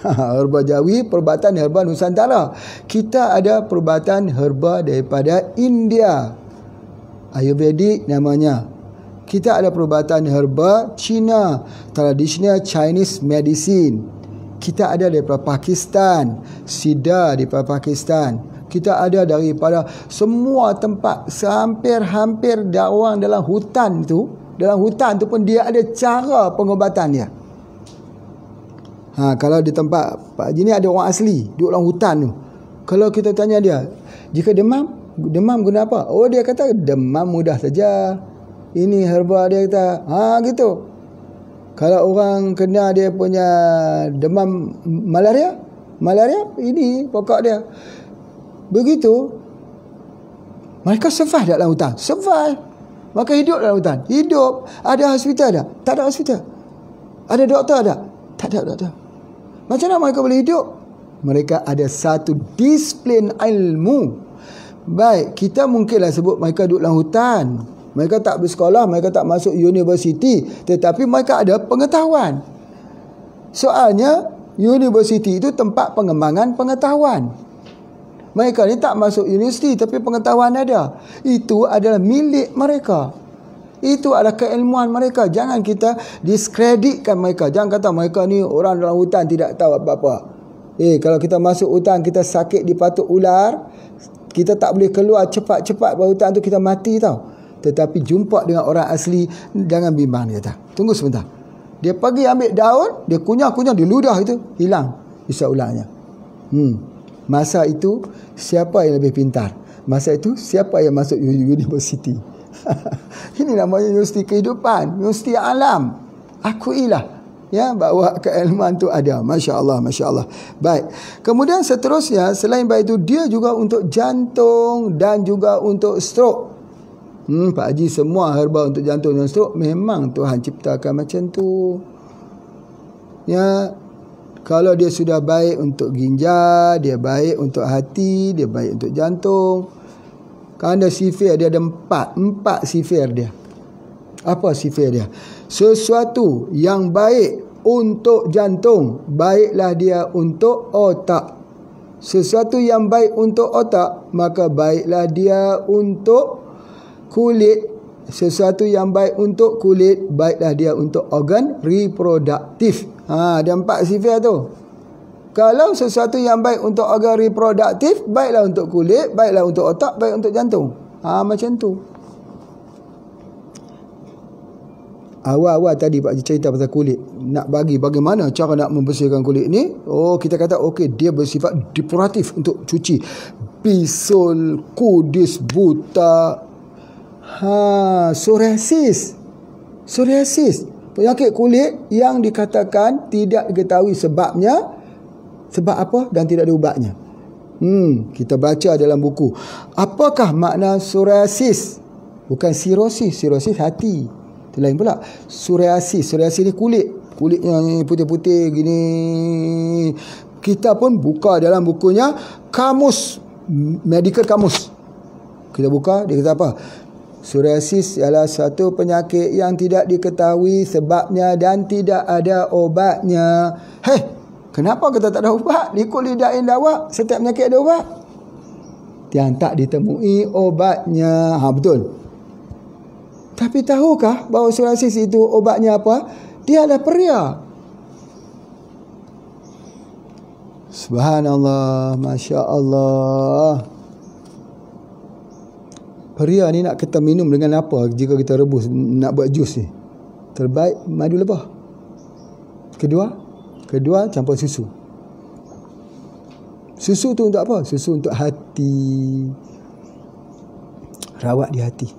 Herba Jawi, perubatan herba Nusantara. Kita ada perubatan herba daripada India, Ayurvedic namanya. Kita ada perubatan herba Cina, traditional Chinese medicine. Kita ada daripada Pakistan, Sida daripada Pakistan. Kita ada daripada semua tempat, hampir orang dalam hutan tu. Dalam hutan tu pun dia ada cara pengobatan dia. Kalau di tempat Pak Haji ni ada orang asli duduk dalam hutan tu. Kalau kita tanya dia, jika demam guna apa? Oh, dia kata demam mudah saja. Ini herba, dia kata. Gitu. Kalau orang kena dia punya demam malaria ini pokok dia. Begitu. Mereka survive dalam hutan. Survive. Maka hidup dalam hutan. Hidup. Ada hospital tak? Tak ada hospital. Ada doktor tak? Tak ada doktor. Macam mana mereka boleh hidup? Mereka ada satu disiplin ilmu. Baik, kita mungkinlah sebut mereka duduk dalam hutan. Mereka tak bersekolah, mereka tak masuk universiti, tetapi mereka ada pengetahuan. Soalnya, universiti itu tempat pengembangan pengetahuan. Mereka ni tak masuk universiti, tapi pengetahuan ada. Itu adalah milik mereka. Itu adalah keilmuan mereka. Jangan kita diskreditkan mereka. Jangan kata mereka ni orang dalam hutan tidak tahu apa-apa. Kalau kita masuk hutan, kita sakit dipatuk ular, kita tak boleh keluar cepat-cepat dari hutan tu, kita mati tau. Tetapi jumpa dengan orang asli, jangan bimbang, dia kata. Tunggu sebentar. Dia pergi ambil daun, dia kunyah-kunyah, dia ludah itu, hilang bisa ulangnya. Masa itu, siapa yang lebih pintar? Masa itu, siapa yang masuk universiti? Ini namanya universiti kehidupan, universiti alam. Akuilah ya, bahawa keilmuan tu ada. Masya Allah, Masya Allah. Baik. Kemudian seterusnya, selain baik itu, dia juga untuk jantung dan juga untuk stroke. Pak Haji, semua herba untuk jantung dan stroke memang Tuhan ciptakan macam tu. Ya, kalau dia sudah baik untuk ginjal, dia baik untuk hati, dia baik untuk jantung. Kerana sifir dia ada empat sifir dia. Apa sifir dia? Sesuatu yang baik untuk jantung, baiklah dia untuk otak. Sesuatu yang baik untuk otak, maka baiklah dia untuk kulit. Sesuatu yang baik untuk kulit, baiklah dia untuk organ reproduktif. Ada 4 sifat tu. Kalau sesuatu yang baik untuk organ reproduktif, baiklah untuk kulit, baiklah untuk otak, baik untuk jantung. Macam tu. Awal-awal tadi Pak Haji cerita pasal kulit. Nak bagi bagaimana cara nak membersihkan kulit ni. Kita kata okey, dia bersifat depuratif untuk cuci. Bisul, kudis, buta. Psoriasis. Penyakit kulit yang dikatakan tidak diketahui sebabnya. Sebab apa? Dan tidak ada ubatnya. Kita baca dalam buku. Apakah makna psoriasis? Bukan sirosis. Sirosis hati. Itu lain pula. Psoriasis. Psoriasis ni kulitnya ni putih-putih gini. Kita pun buka dalam bukunya kamus, medical kamus. Kita buka, dia kata apa? Psoriasis ialah satu penyakit yang tidak diketahui sebabnya dan tidak ada obatnya. Kenapa kita tak ada ubat? Likul lidain dawa. Setiap penyakit ada ubat. Yang tak ditemui obatnya. Betul. Tapi tahukah bahawa psoriasis itu obatnya apa? Dia adalah peria. Subhanallah, Masya Allah. Peria ni nak kita minum dengan apa jika kita rebus nak buat jus ni? Terbaik madu lebah. Kedua campur susu. Susu tu untuk apa? Susu untuk hati. Rawat di hati.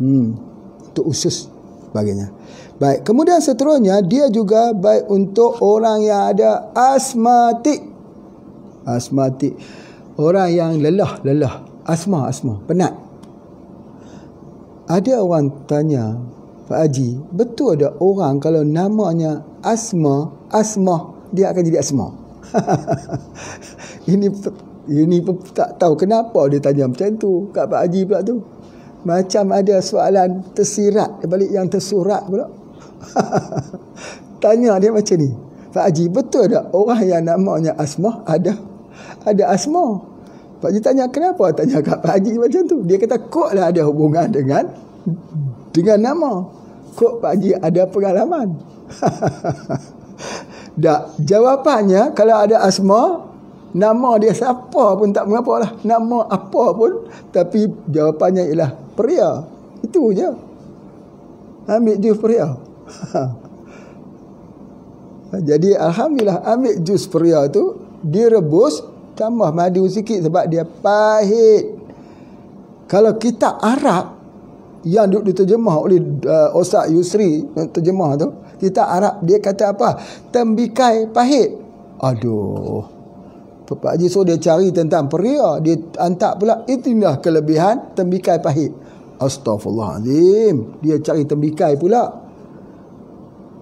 Untuk usus sebagainya. Baik, kemudian seterusnya dia juga baik untuk orang yang ada asmatik. Orang yang lelah, asma, penat. Ada orang tanya, Pak Haji, betul ada orang kalau namanya asma, dia akan jadi asma? Ini tak tahu kenapa dia tanya macam tu kat Pak Haji pula tu. Macam ada soalan tersirat balik yang tersurat pula. Tanya dia macam ni, Pak Haji, betul tak orang yang namanya asma ada asma? Pak Haji tanya, kenapa tanya kat Pak Haji macam tu? Dia kata kok lah ada hubungan dengan nama. Kok Pak Haji ada pengalaman? Jawapannya, kalau ada asma, nama dia siapa pun tak mengapa lah. Nama apa pun, tapi jawapannya ialah peria. Itu je. Ambil jus peria. Jadi alhamdulillah, ambil jus peria tu, direbus, tambah madu sikit sebab dia pahit. Kalau kitab Arab yang diterjemah oleh Ustaz Yusri, terjemah tu, kitab Arab dia kata apa? Tembikai pahit. Aduh, Pak Haji suruh dia cari tentang peria, dia hantar pula itulah kelebihan tembikai pahit. Astaghfirullahalazim, dia cari tembikai pula.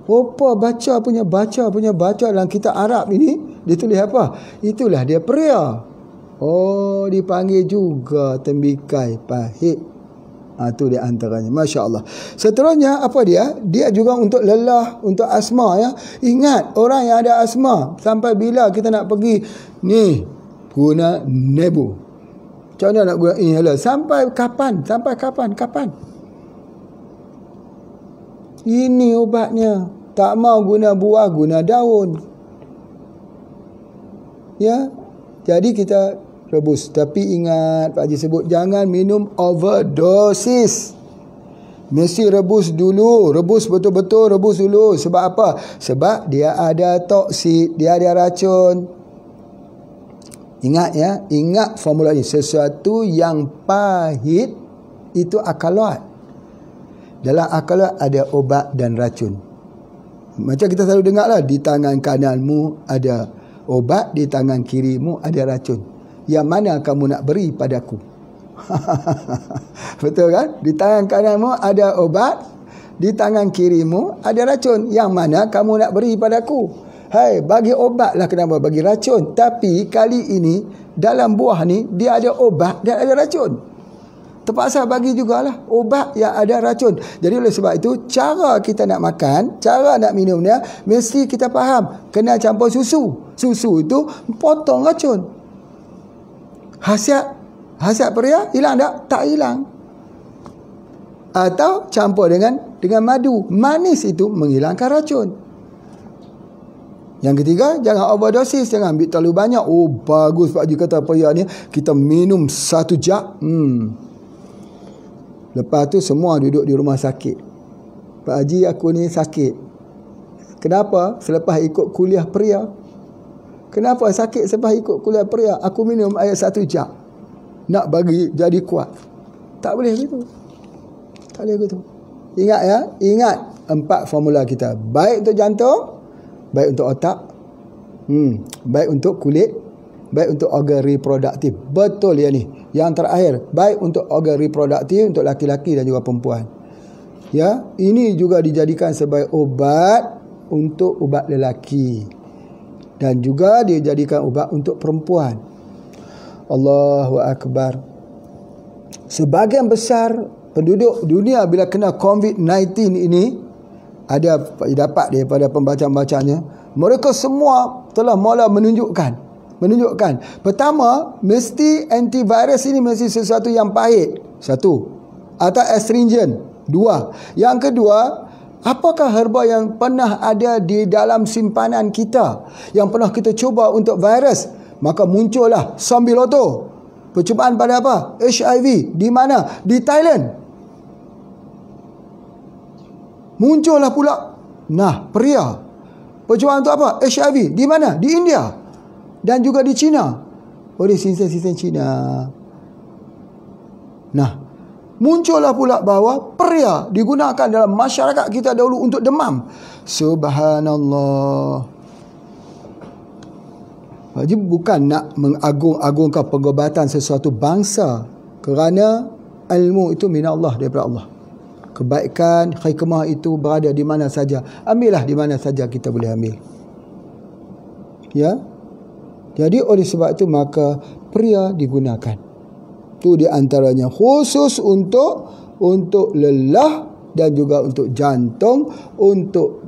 Apa baca dalam kitab Arab ini, dia tulis apa? Itulah dia peria. Oh, dipanggil juga tembikai pahit. Itu dia antaranya. Masya Allah. Seterusnya apa dia? Dia juga untuk lelah, untuk asma ya. Ingat, orang yang ada asma, sampai bila kita nak pergi ni guna nebu? Macam mana nak guna inhaler? Sampai kapan? Ini obatnya. Tak mau guna buah, guna daun. Ya. Jadi kita rebus. Tapi ingat, Pak Haji sebut, jangan minum overdosis. Mesti rebus dulu. Rebus betul-betul, rebus dulu. Sebab apa? Sebab dia ada toksik, dia ada racun. Ingat ya, ingat formula ini. Sesuatu yang pahit itu akalat. Dalam akalat ada obat dan racun. Macam kita selalu dengar lah, di tangan kananmu ada obat, di tangan kirimu ada racun. Yang mana kamu nak beri padaku? Betul kan? Di tangan kananmu ada obat, di tangan kirimu ada racun. Yang mana kamu nak beri padaku? Hai, bagi obat lah, kenapa bagi racun? Tapi kali ini dalam buah ni dia ada obat dan ada racun. Terpaksa bagi jugalah obat yang ada racun. Jadi oleh sebab itu, cara kita nak makan, cara nak minumnya, mesti kita faham. Kena campur susu. Susu itu potong racun. Khasiat peria hilang tak? Tak hilang. Atau campur dengan madu. Manis itu menghilangkan racun. Yang ketiga, jangan overdosis, jangan ambil terlalu banyak. Oh, bagus Pak Haji kata peria ni, kita minum 1 jug. Lepas tu semua duduk di rumah sakit. Pak Haji, aku ni sakit. Kenapa? Selepas ikut kuliah peria. Kenapa sakit selepas ikut kuliah peria? Aku minum air 1 jug. Nak bagi jadi kuat. Tak boleh gitu. Tak boleh gitu. Ingat ya, ingat 4 formula kita. Baik untuk jantung, baik untuk otak, Baik untuk kulit, baik untuk organ reproduktif. Betul ya ni. Yang terakhir, baik untuk organ reproduktif untuk laki-laki dan juga perempuan. Ya, ini juga dijadikan sebagai ubat untuk ubat lelaki. Dan juga dia jadikan ubat untuk perempuan. Allahu Akbar. Sebahagian besar penduduk dunia bila kena COVID-19 ini, ada dapat daripada pembacaan-bacanya, mereka semua telah mula menunjukkan. Pertama, mesti antivirus ini mesti sesuatu yang pahit. Satu. Atau astringent. Dua. Yang kedua, apakah herba yang pernah ada di dalam simpanan kita, yang pernah kita cuba untuk virus? Maka muncullah Sambiloto. Percubaan pada apa? HIV. Di mana? Di Thailand. Muncullah pula Peria. Percubaan untuk apa? HIV. Di mana? Di India. Dan juga di China. Oleh sinsen-sinsen China. Muncullah pula bahawa Peria digunakan dalam masyarakat kita dahulu untuk demam. Subhanallah. Jadi bukan nak mengagung-agungkan pengobatan sesuatu bangsa, kerana ilmu itu min Allah, daripada Allah. Kebaikan, hikmah itu berada di mana saja. Ambillah di mana saja kita boleh ambil. Ya. Jadi oleh sebab itu maka Peria digunakan. Itu di antaranya khusus untuk lelah dan juga untuk jantung, untuk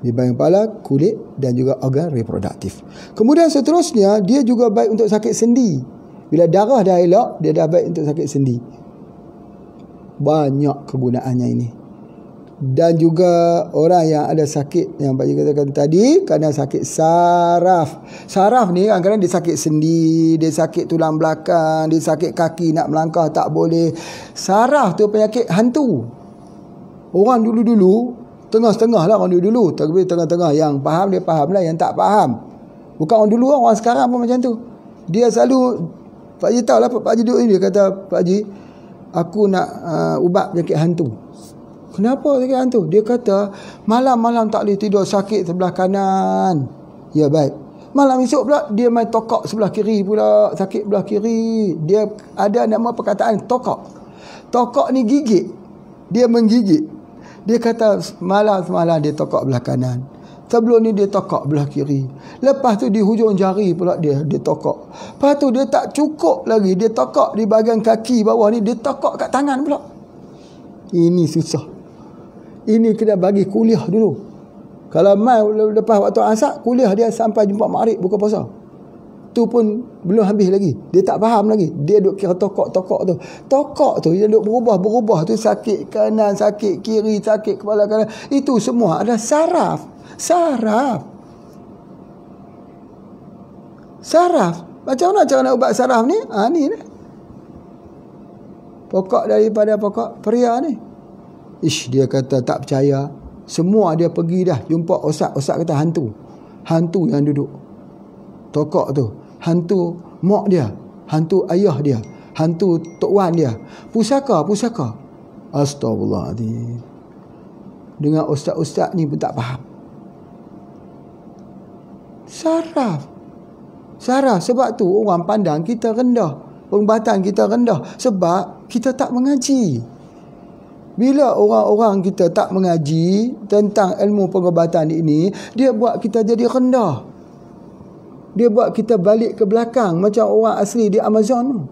di bahagian kepala, kulit dan juga organ reproduktif. Kemudian seterusnya, dia juga baik untuk sakit sendi. Bila darah dah elok, dia dah baik untuk sakit sendi. Banyak kegunaannya ini. Dan juga orang yang ada sakit, yang Pak Haji katakan tadi, kerana sakit saraf. Saraf ni kadang-kadang dia sakit sendi, dia sakit tulang belakang, dia sakit kaki, nak melangkah tak boleh. Saraf tu penyakit hantu. Orang dulu-dulu, tengah-tengah lah orang dulu-dulu. Tapi tengah-tengah, yang faham dia faham lah, yang tak faham. Bukan orang dulu, orang sekarang pun macam tu. Dia selalu, Pak Haji tahu lah, Pak Haji duduk ni, dia kata, Pak Haji, aku nak ubat penyakit hantu. Kenapa sakit hantu? Dia kata, malam-malam tak boleh tidur, sakit sebelah kanan. Ya, baik. Malam esok pula, dia main tokok sebelah kiri pula, sakit sebelah kiri. Dia ada nama perkataan tokok. Tokok ni gigit. Dia menggigit. Dia kata, semalam dia tokok belah kanan. Sebelum ni dia tokok belah kiri. Lepas tu di hujung jari pula dia tokok. Lepas tu dia tak cukup lagi, dia tokok di bahagian kaki bawah ni, dia tokok kat tangan pula. Ini susah. Ini kena bagi kuliah dulu. Kalau mai lepas waktu asar, kuliah dia sampai jumpa maghrib buka puasa. Tu pun belum habis lagi. Dia tak faham lagi. Dia duk kira tokok-tokok tu. Tokok tu dia duk berubah-berubah tu, sakit kanan, sakit kiri, sakit kepala kanan. Itu semua ada saraf. Saraf. Macam mana cara nak ubat saraf ni? Ni. Pokok daripada pokok Peria ni. Dia kata tak percaya. Semua dia pergi dah jumpa ustaz kata hantu. Hantu yang duduk tokok tu, hantu mak dia, hantu ayah dia, hantu tok wan dia. Pusaka. Astagfirullahaladzim. Dengan ustaz-ustaz ni pun tak faham. Saraf. Sebab tu orang pandang kita rendah, pengobatan kita rendah, sebab kita tak mengaji. Bila orang-orang kita tak mengaji tentang ilmu pengobatan ini, dia buat kita jadi rendah. Dia buat kita balik ke belakang macam orang asli di Amazon.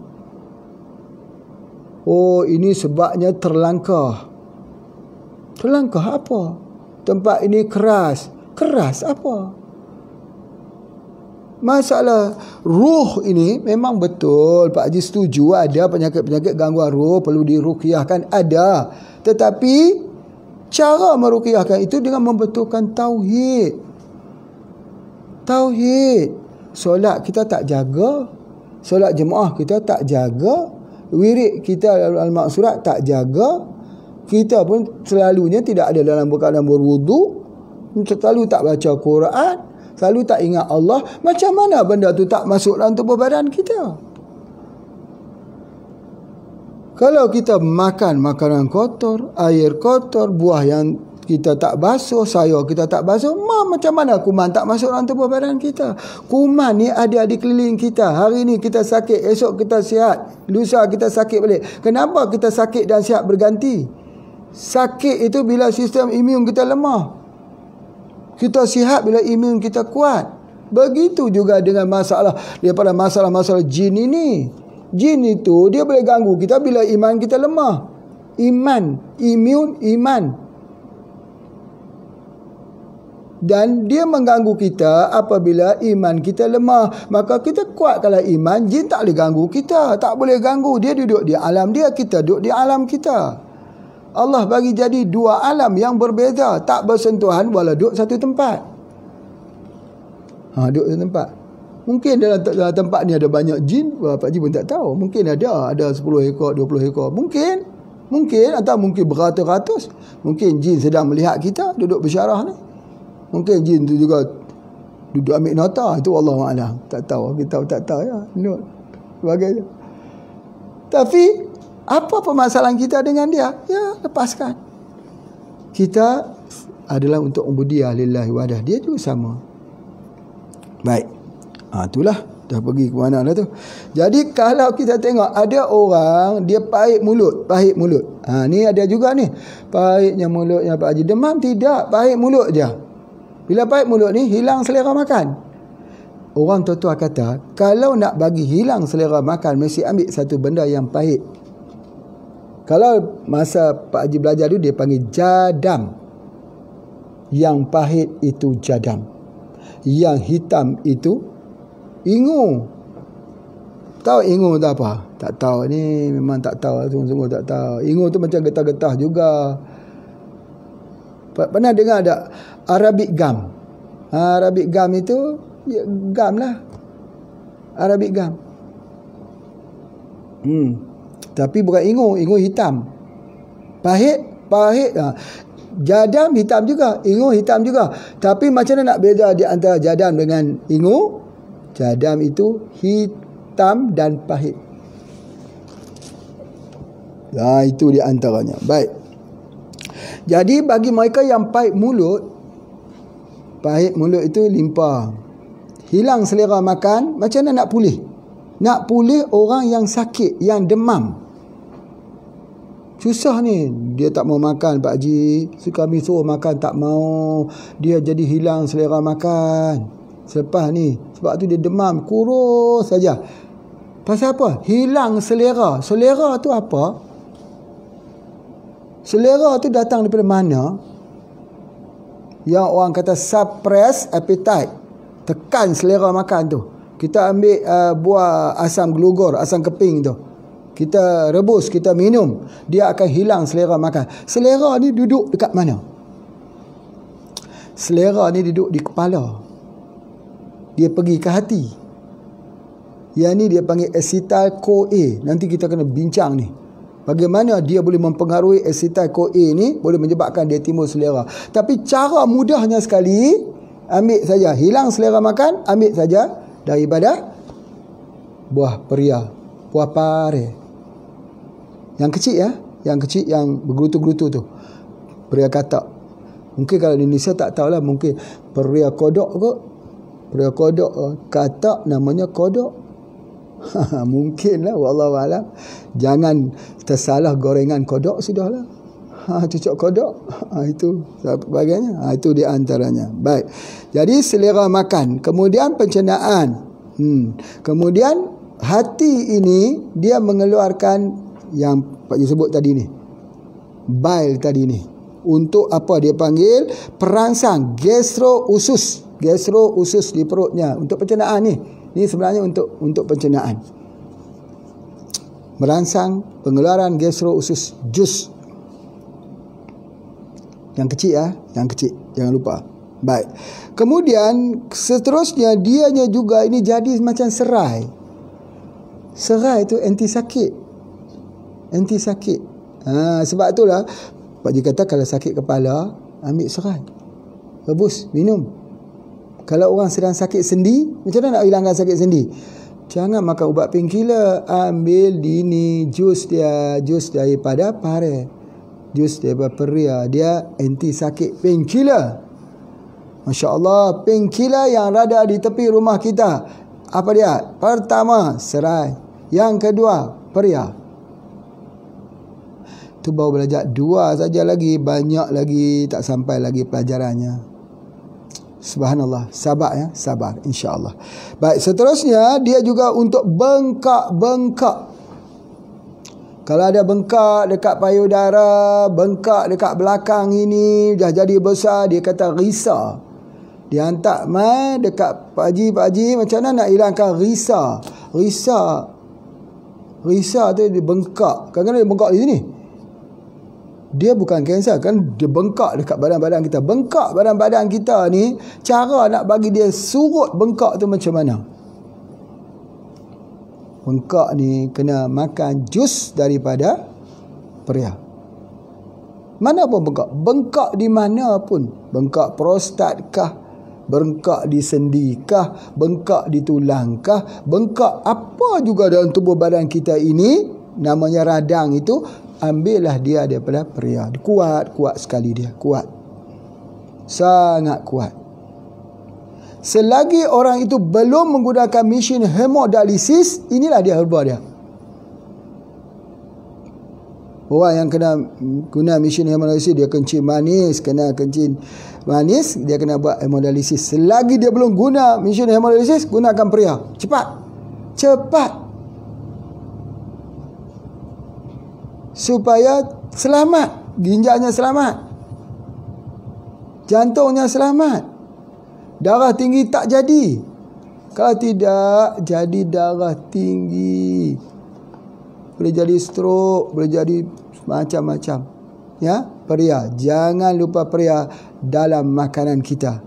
Oh, ini sebabnya terlangkah. Terlangkah apa? Tempat ini keras. Keras apa? Masalah ruh ini memang betul Pak Haji setuju, ada penyakit-penyakit gangguan ruh perlu diruqyahkan, ada. Tetapi cara meruqyahkan itu dengan membetulkan tauhid. Solat kita tak jaga, solat jemaah kita tak jaga, wirid kita al-maksurat tak jaga, kita pun selalunya tidak ada dalam keadaan berwudu, selalu tak baca Quran, selalu tak ingat Allah. Macam mana benda tu tak masuk dalam tubuh badan kita? Kalau kita makan makanan kotor, air kotor, buah yang kita tak basuh, kita tak basuh, macam mana kuman tak masuk dalam tubuh badan kita? Kuman ni ada di keliling kita. Hari ni kita sakit, esok kita sihat, lusa kita sakit balik. Kenapa kita sakit dan sihat berganti? Sakit itu bila sistem imun kita lemah. Kita sihat bila imun kita kuat. Begitu juga dengan masalah daripada masalah-masalah jin ini. Jin itu dia boleh ganggu kita bila iman kita lemah. Iman. Dan dia mengganggu kita apabila iman kita lemah. Maka kita kuatkanlah iman, jin tak boleh ganggu kita. Tak boleh ganggu. Dia duduk di alam dia, kita duduk di alam kita. Allah bagi jadi dua alam yang berbeza. Tak bersentuhan walau duduk satu tempat. Duduk satu tempat. Mungkin dalam tempat ni ada banyak jin. Pak Haji pun tak tahu. Mungkin ada 10 ekor, 20 ekor. Mungkin atau mungkin beratus-ratus. Mungkin jin sedang melihat kita duduk bersyarah ni. Mungkin jin tu juga duduk ambil nota. Itu Allahu'alam. Tak tahu. Kita tak tahu ya. Sebagainya. Tapi apa permasalahan kita dengan dia? Ya, lepaskan. Kita adalah untuk ubudiyah lillahi wadah. Dia juga sama. Baik. Itulah. Dah pergi ke mana dah tu. Jadi kalau kita tengok ada orang dia pahit mulut. Ni ada juga ni. Pahitnya mulutnya Pak Haji. Demam tidak. Pahit mulut je. Bila pahit mulut ni, hilang selera makan. Orang tua-tua kata, kalau nak bagi hilang selera makan, mesti ambil satu benda yang pahit. Kalau masa Pak Haji belajar dulu, dia panggil jadam. Yang pahit itu jadam. Yang hitam itu ingu. Tahu ingu tu apa? Tak tahu. Ni memang tak tahu. Sungguh-sungguh tak tahu. Ingu tu macam getah-getah juga. Pernah dengar tak Arabic gum? Arabic gum itu ya, gum lah. Arabic gum. Tapi bukan ingu hitam. Pahit. Jadam hitam juga, ingu hitam juga. Tapi macam mana nak beza di antara jadam dengan ingu? Jadam itu hitam dan pahit. Itu di antaranya. Baik. Jadi bagi mereka yang pahit mulut itu limpah. Hilang selera makan, macam mana nak pulih? Nak pulih orang yang sakit, yang demam. Susah ni. Dia tak mau makan Pak Haji. Kami suruh makan tak mau. Dia jadi hilang selera makan. Selepas ni. Sebab tu dia demam. Kurus saja. Pasal apa? Hilang selera. Selera tu apa? Selera tu datang daripada mana? Yang orang kata suppress appetite. Tekan selera makan tu. Kita ambil buah asam glogor, asam keping tu. Kita rebus, kita minum. Dia akan hilang selera makan. Selera ni duduk dekat mana? Selera ni duduk di kepala. Dia pergi ke hati. Yang ni dia panggil acetyl-CoA. Nanti kita kena bincang ni. Bagaimana dia boleh mempengaruhi acetyl-CoA ni, boleh menyebabkan dia timbul selera. Tapi cara mudahnya sekali, ambil saja. Hilang selera makan, ambil saja daripada buah peria, buah pare. Yang kecil ya, yang kecil yang bergerutu-gerutu tu. Peria katak. Mungkin kalau di Indonesia tak tahulah, mungkin peria kodok kot. Peria kodok katak namanya kodok. Mungkinlah, wallahualam. Jangan tersalah gorengan kodok sudahlah. Cucuk kodok. Itu sebagainya. Itu di antaranya. Baik. Jadi selera makan, kemudian pencernaan. Kemudian hati ini dia mengeluarkan yang Pak Haji sebut tadi ni, bile tadi ni, untuk apa dia panggil, perangsang gastro-usus di perutnya, untuk pencernaan ni. Ni sebenarnya untuk pencernaan, merangsang pengeluaran gastro-usus jus. Yang kecil ya, yang kecil, jangan lupa. Baik. Kemudian seterusnya dianya juga ini jadi macam serai. Serai tu anti sakit. Sebab itulah Pak Haji kata kalau sakit kepala, ambil serai, rebus, minum. Kalau orang sedang sakit sendi, macam mana nak hilangkan sakit sendi? Jangan makan ubat painkiller, ambil jus daripada pare. Jus daripada peria, dia anti sakit, painkiller. Masya Allah, painkiller yang ada di tepi rumah kita. Apa dia? Pertama, serai. Yang kedua, peria. Tu baru belajar 2 saja lagi, banyak lagi tak sampai lagi pelajarannya. Subhanallah, sabar ya, sabar insya-Allah. Baik, seterusnya dia juga untuk bengkak-bengkak. Kalau ada bengkak dekat payudara, bengkak dekat belakang ini dah jadi besar, dia kata risa. Dia hantar mai dekat Pak Haji, macam mana nak hilangkan risa? Risa tu dia bengkak. Kadang-kadang dia bengkak di sini. Dia bukan kanser kan, dia bengkak dekat badan-badan kita. Bengkak badan-badan kita ni, cara nak bagi dia surut bengkak tu macam mana? Bengkak ni kena makan jus daripada peria. Mana pun bengkak. Bengkak di mana pun. Bengkak prostat kah? Bengkak di sendi kah? Bengkak di tulang kah? Bengkak apa juga dalam tubuh badan kita ini, namanya radang itu, ambillah dia daripada peria. Kuat sekali dia, kuat. Sangat kuat. Selagi orang itu belum menggunakan mesin hemodialisis, inilah dia herba dia. Orang yang kena guna mesin hemodialisis, dia kencing manis, dia kena buat hemodialisis. Selagi dia belum guna mesin hemodialisis, gunakan peria. Cepat. Supaya selamat, ginjalnya selamat, jantungnya selamat, darah tinggi tak jadi. Kalau tidak, jadi darah tinggi, boleh jadi stroke, boleh jadi macam-macam. Ya, peria, jangan lupa peria dalam makanan kita.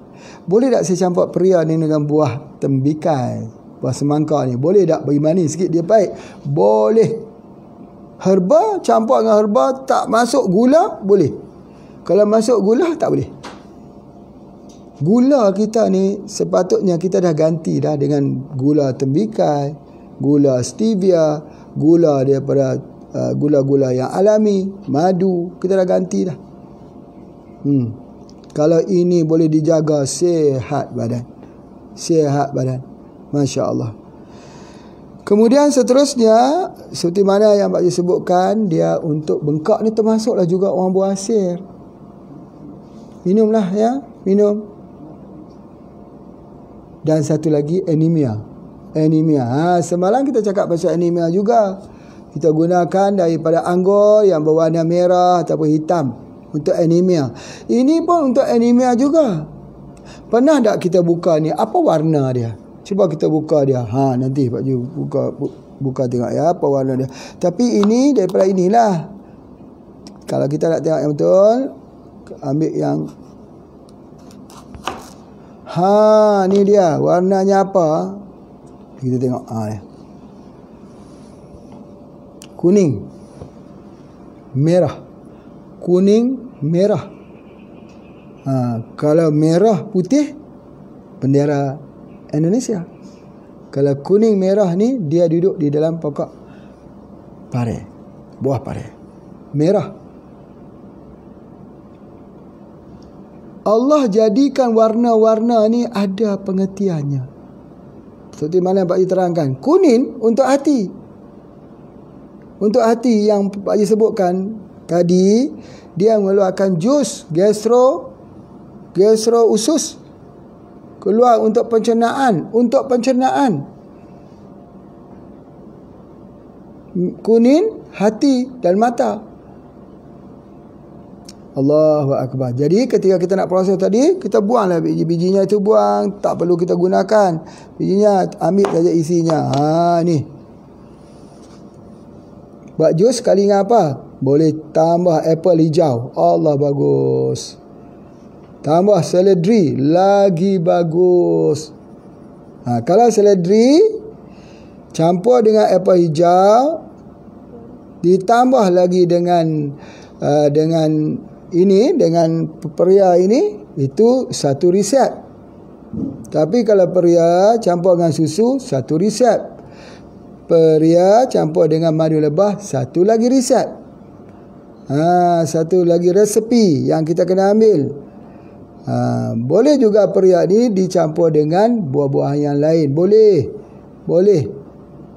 Boleh tak saya campur peria ni dengan buah tembikai, buah semangka ni? Boleh tak bagi manis sikit dia baik? Boleh. Herba, campur dengan herba, tak masuk gula, boleh. Kalau masuk gula, tak boleh. Gula kita ni sepatutnya kita dah ganti dah dengan gula tembikai, gula stevia, gula daripada gula-gula yang alami, madu, kita dah ganti dah. Kalau ini boleh dijaga, sihat badan. Masya Allah. Kemudian seterusnya, seperti mana yang Pak Haji sebutkan, dia untuk bengkak ni termasuklah juga orang buah asir. Minumlah ya, minum. Dan satu lagi, anemia. Semalam kita cakap pasal anemia juga. Kita gunakan daripada anggur yang berwarna merah ataupun hitam untuk anemia. Ini pun untuk anemia juga. Pernah tak kita buka ni, apa warna dia? Cuba kita buka dia. Nanti Pak Ju buka tengok ya apa warna dia. Tapi ini daripada inilah. Kalau kita nak tengok yang betul, ambil yang ni dia. Warnanya apa? Kita tengok kuning, merah. Kuning, merah. Kalau merah putih, bendera Indonesia. Kalau kuning merah ni, dia duduk di dalam pokok pare, buah pare merah. Allah jadikan warna-warna ni ada pengertiannya. Seperti mana Pak Haji terangkan, kuning untuk hati. Untuk hati yang Pak Haji sebutkan tadi, dia mengeluarkan jus gastro usus, keluar untuk pencernaan. Kuning hati dan mata. Allahu Akbar. Jadi ketika kita nak proses tadi, kita buanglah biji-bijinya itu, buang, tak perlu kita gunakan bijinya, ambil saja isinya. Ni buat jus sekali dengan apa? Boleh tambah apple hijau, Allah bagus. Tambah seledri, lagi bagus. Kalau seledri campur dengan apple hijau, ditambah lagi dengan peria ini, itu satu resep. Tapi kalau peria campur dengan susu, satu resep. Peria campur dengan madu lebah, satu lagi resep. Satu lagi resepi yang kita kena ambil. Boleh juga periak ni dicampur dengan buah-buahan yang lain. Boleh.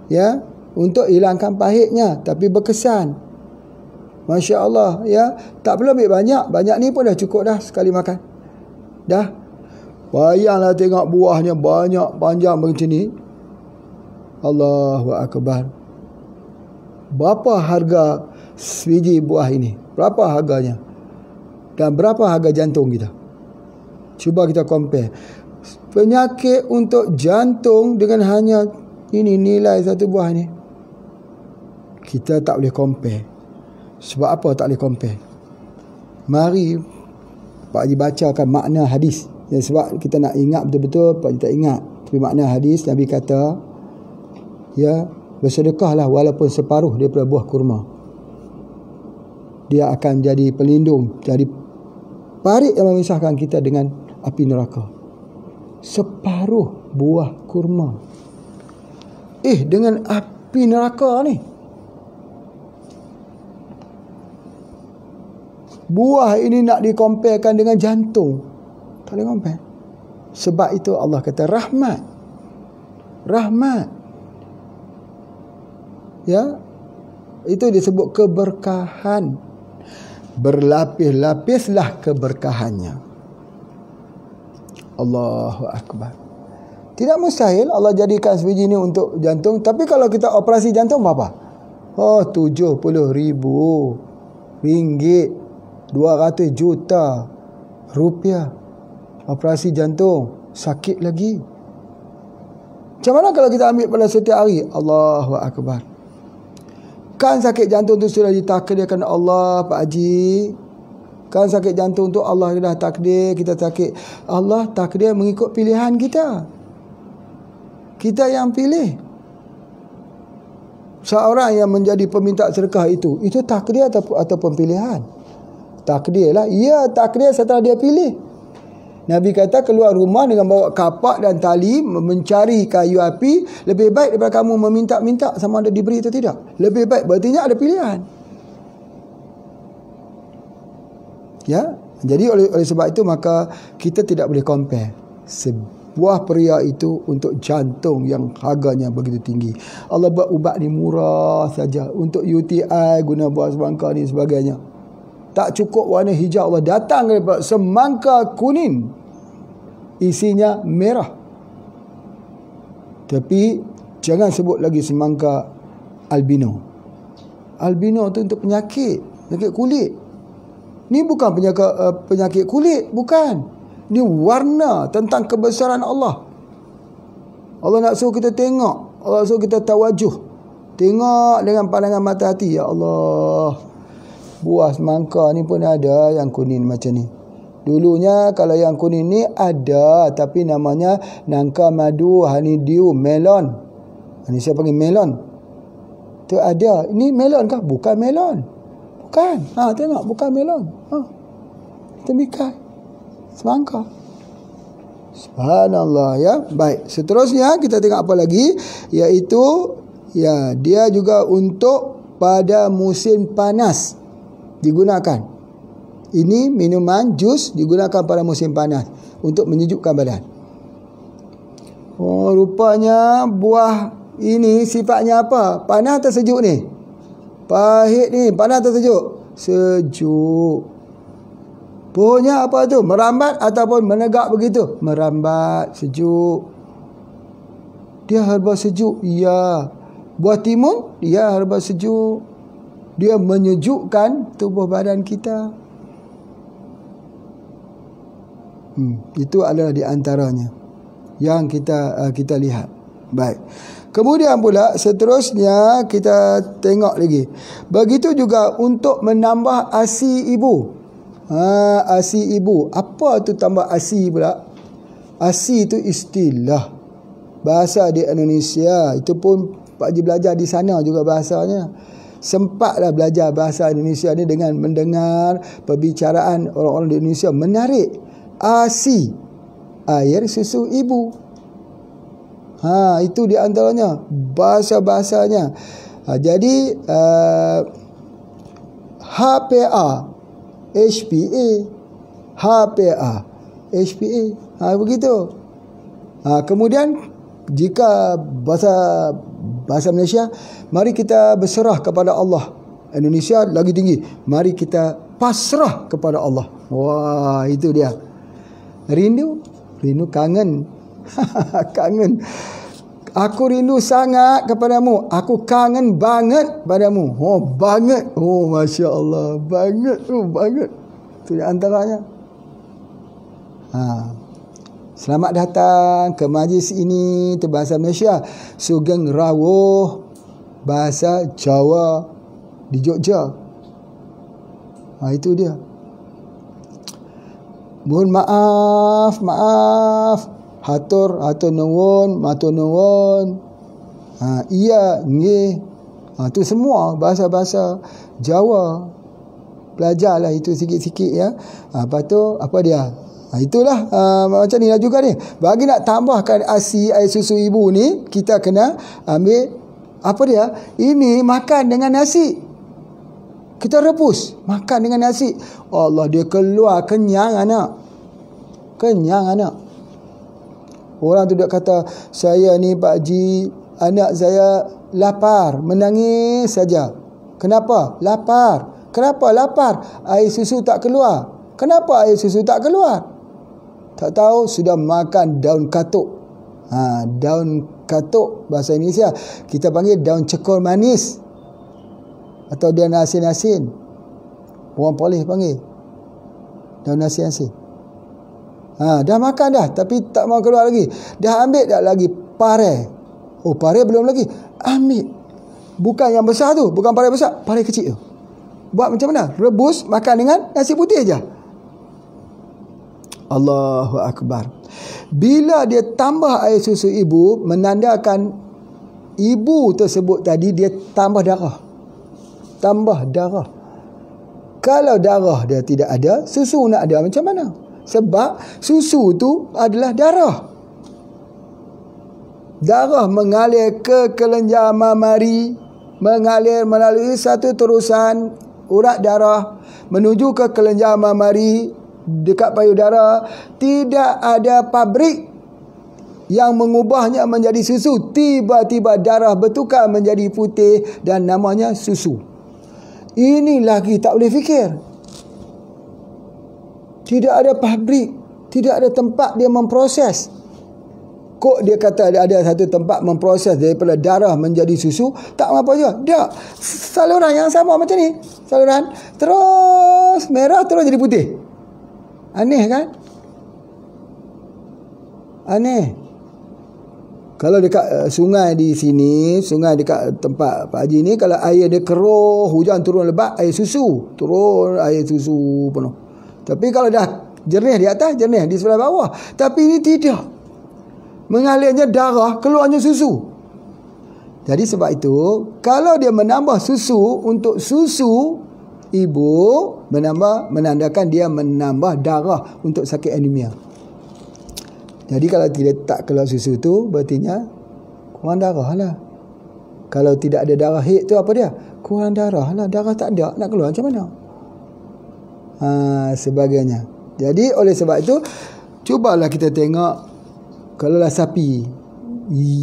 Ya, untuk hilangkan pahitnya tapi berkesan. Masya Allah, ya. Tak perlu ambil banyak. Banyak ni pun dah cukup dah sekali makan. Dah. Bayanglah tengok buahnya banyak panjang macam ni. Allahu Akbar. Berapa harga sebiji buah ini? Berapa harganya? Dan berapa harga jantung kita? Cuba kita compare. Penyakit untuk jantung dengan hanya ini nilai satu buah ni. Kita tak boleh compare. Sebab apa tak boleh compare? Mari Pak Haji bacakan makna hadis. Ya, sebab kita nak ingat betul-betul, Pak Haji tak ingat. Tapi makna hadis, Nabi kata, ya, bersedekahlah walaupun separuh daripada buah kurma. Dia akan jadi pelindung, jadi parit yang memisahkan kita dengan api neraka. Separuh buah kurma. Dengan api neraka ni. Buah ini nak dikomparekan dengan jantung. Tak boleh compare. Sebab itu Allah kata rahmat. Ya. Itu disebut keberkahan. Berlapis-lapislah keberkahannya. Allahu Akbar. Tidak mustahil Allah jadikan sebiji ni untuk jantung. Tapi kalau kita operasi jantung berapa? 70,000 ringgit. 200 juta rupiah. Operasi jantung. Sakit lagi. Macam mana kalau kita ambil pada setiap hari? Allahu Akbar. Kan sakit jantung tu sudah ditakdirkan Allah, Pak Haji. Kan sakit jantung tu Allah dah takdir kita sakit. Allah takdir mengikut pilihan kita. Kita yang pilih. Seorang yang menjadi peminta sedekah itu takdir ataupun pilihan? Takdir lah. Ya, takdir setelah dia pilih. Nabi kata keluar rumah dengan bawa kapak dan tali mencari kayu api lebih baik daripada kamu meminta-minta sama ada diberi atau tidak. Lebih baik, berartinya ada pilihan. Ya, jadi oleh sebab itu maka kita tidak boleh compare sebuah periak itu untuk jantung yang harganya begitu tinggi. Allah buat ubat ni murah saja. Untuk UTI guna buah semangka ni sebagainya. Tak cukup warna hijau, Allah datang daripada semangka kuning. Isinya merah. Tapi jangan sebut lagi semangka albino. Albino tu untuk penyakit kulit. Ni bukan penyakit kulit, bukan. Ni warna tentang kebesaran Allah. Allah nak suruh kita tengok, Allah suruh kita tawajuh. Tengok dengan pandangan mata hati. Ya Allah, buah semangka ni pun ada yang kuning macam ni. Dulunya kalau yang kuning ni ada, tapi namanya nangka madu honeydew melon. Ini saya panggil melon. Tu ada. Ini melon kah? Bukan melon. Bukan. Tengok, bukan melon. Temikai. Semangka. Subhanallah, ya. Baik, seterusnya kita tengok apa lagi, iaitu ya, dia juga untuk pada musim panas digunakan. Ini minuman jus digunakan pada musim panas untuk menyejukkan badan. Rupanya buah ini sifatnya apa? Panas atau sejuk ni? Pahit ni, panas atau sejuk? Sejuk. Pohonnya apa tu? Merambat ataupun menegak begitu? Merambat, sejuk. Dia herba sejuk, ya. Buah timun, dia herba sejuk. Dia menyejukkan tubuh badan kita. Itu adalah di antaranya yang kita lihat. Baik. Kemudian pula seterusnya kita tengok lagi. Begitu juga untuk menambah ASI ibu. ASI ibu. Apa tu tambah ASI pula? ASI itu istilah bahasa di Indonesia. Itu pun Pak Haji belajar di sana juga bahasanya. Sempatlah belajar bahasa Indonesia ni dengan mendengar perbicaraan orang-orang di Indonesia. Menarik. ASI, air susu ibu. Itu di antaranya bahasa-bahasanya. Jadi HPA, HPA, HPA, HPA. Begitu. Kemudian jika bahasa Malaysia, mari kita berserah kepada Allah. Indonesia lagi tinggi, mari kita pasrah kepada Allah. Wah, itu dia. Rindu kangen. Kangen. Aku rindu sangat kepadamu. Aku kangen banget padamu. Oh, banget. Oh, Masya Allah. Banget. Oh, banget. Itu yang antaranya. Selamat datang ke majlis ini. Itu bahasa Malaysia. Sugeng Rawuh. Bahasa Jawa di Jogja. Itu dia. Mohon maaf. Hatur nuwun, matur nuwun. Iya, nggih. Itu semua bahasa-bahasa Jawa. Belajarlah itu sikit-sikit ya. Lepas tu apa dia? Itulah macam ni lah juga ni. Bagi nak tambahkan ASI, air susu ibu ni, kita kena ambil apa dia? Ini makan dengan nasi. Kita rebus, makan dengan nasi. Allah, dia keluar kenyang anak. Kenyang anak. Orang tu dia kata, saya ni Pak Haji, anak saya lapar, menangis saja. Kenapa? Lapar. Kenapa lapar? Air susu tak keluar. Kenapa air susu tak keluar? Tak tahu, sudah makan daun katuk. Daun katuk bahasa Indonesia kita panggil daun cekul manis atau daun asin-asin. Orang Polis panggil daun asin-asin. Dah makan dah, tapi tak mau keluar lagi. Dah ambil tak lagi pare. Oh, pare belum lagi. Ambil. Bukan yang besar tu, bukan pare besar, pare kecil tu. Buat macam mana? Rebus, makan dengan nasi putih je. Allahu Akbar. Bila dia tambah air susu ibu, menandakan ibu tersebut tadi dia tambah darah. Tambah darah. Kalau darah dia tidak ada, susu nak ada macam mana? Sebab susu tu adalah darah. Darah mengalir ke kelenjar mamari, mengalir melalui satu terusan urat darah menuju ke kelenjar mamari dekat payudara. Tidak ada pabrik yang mengubahnya menjadi susu. Tiba-tiba darah bertukar menjadi putih dan namanya susu. Ini lagi tak boleh fikir. Tidak ada pabrik, tidak ada tempat dia memproses. Kok dia kata ada satu tempat memproses daripada darah menjadi susu, tak apa je. Dia saluran yang sama macam ni. Saluran terus merah terus jadi putih. Aneh kan? Aneh. Kalau dekat sungai di sini, sungai dekat tempat Pak Haji ni, kalau air dia keruh, hujan turun lebat, air susu. Turun air susu penuh. Tapi kalau dah jernih di atas, jernih di sebelah bawah. Tapi ini tidak. Mengalirnya darah, keluarnya susu. Jadi sebab itu, kalau dia menambah susu untuk susu ibu, menandakan dia menambah darah untuk sakit anemia. Jadi kalau tidak tak keluar susu tu, berartinya kurang darah lah. Kalau tidak ada darah haid tu apa dia? Kurang darah lah. Darah tak ada, nak keluar macam mana? Sebagainya. Jadi oleh sebab itu, cubalah kita tengok, kalau lah sapi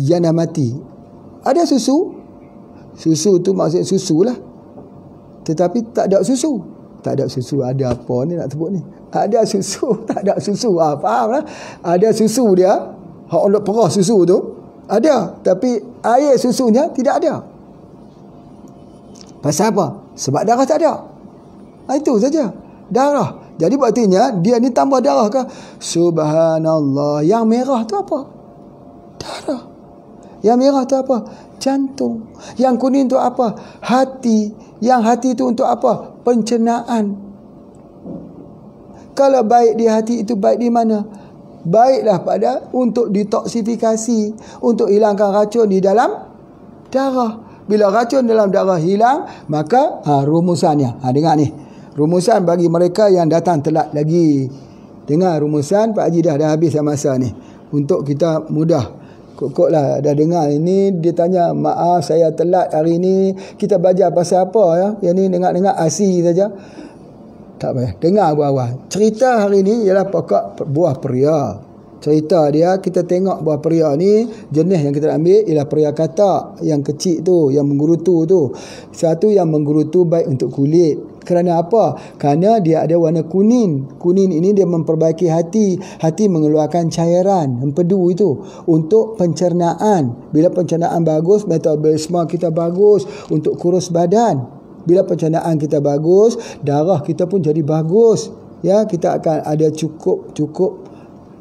yang dah mati, ada susu. Susu tu maksudnya susu lah. Tetapi tak ada susu. Tak ada susu, ada apa ni nak sebut ni? Ada susu, tak ada susu. Faham lah? Ada susu dia, hak orang perah susu tu, ada. Tapi air susunya tidak ada. Pasal apa? Sebab darah tak ada. Itu saja. Darah. Jadi berartinya dia ni tambah darah ke? Subhanallah. Yang merah tu apa? Darah. Yang merah tu apa? Jantung. Yang kuning tu apa? Hati. Yang hati tu untuk apa? Pencernaan. Kalau baik di hati itu baik di mana? Baiklah pada untuk detoksifikasi, untuk hilangkan racun di dalam darah. Bila racun dalam darah hilang, maka rumusannya. Dengar ni. Rumusan bagi mereka yang datang telat lagi. Dengar rumusan, Pak Haji dah habis masa ni. Untuk kita mudah. Kok lah dah dengar ini, dia tanya, maaf saya telat hari ni, kita belajar pasal apa ya? Yang ni dengar-dengar asi saja. Tak payah, dengar awal-awal. Cerita hari ni ialah pokok buah peria. Cerita dia, kita tengok buah peria ni, jenis yang kita ambil ialah peria katak, yang kecil tu, yang menggerutu tu. Satu yang menggerutu baik untuk kulit. Kerana apa? Kerana dia ada warna kuning. Kuning ini dia memperbaiki hati. Hati mengeluarkan cairan, empedu itu, untuk pencernaan. Bila pencernaan bagus, metabolisme kita bagus, untuk kurus badan. Bila pencernaan kita bagus, darah kita pun jadi bagus. Ya, kita akan ada cukup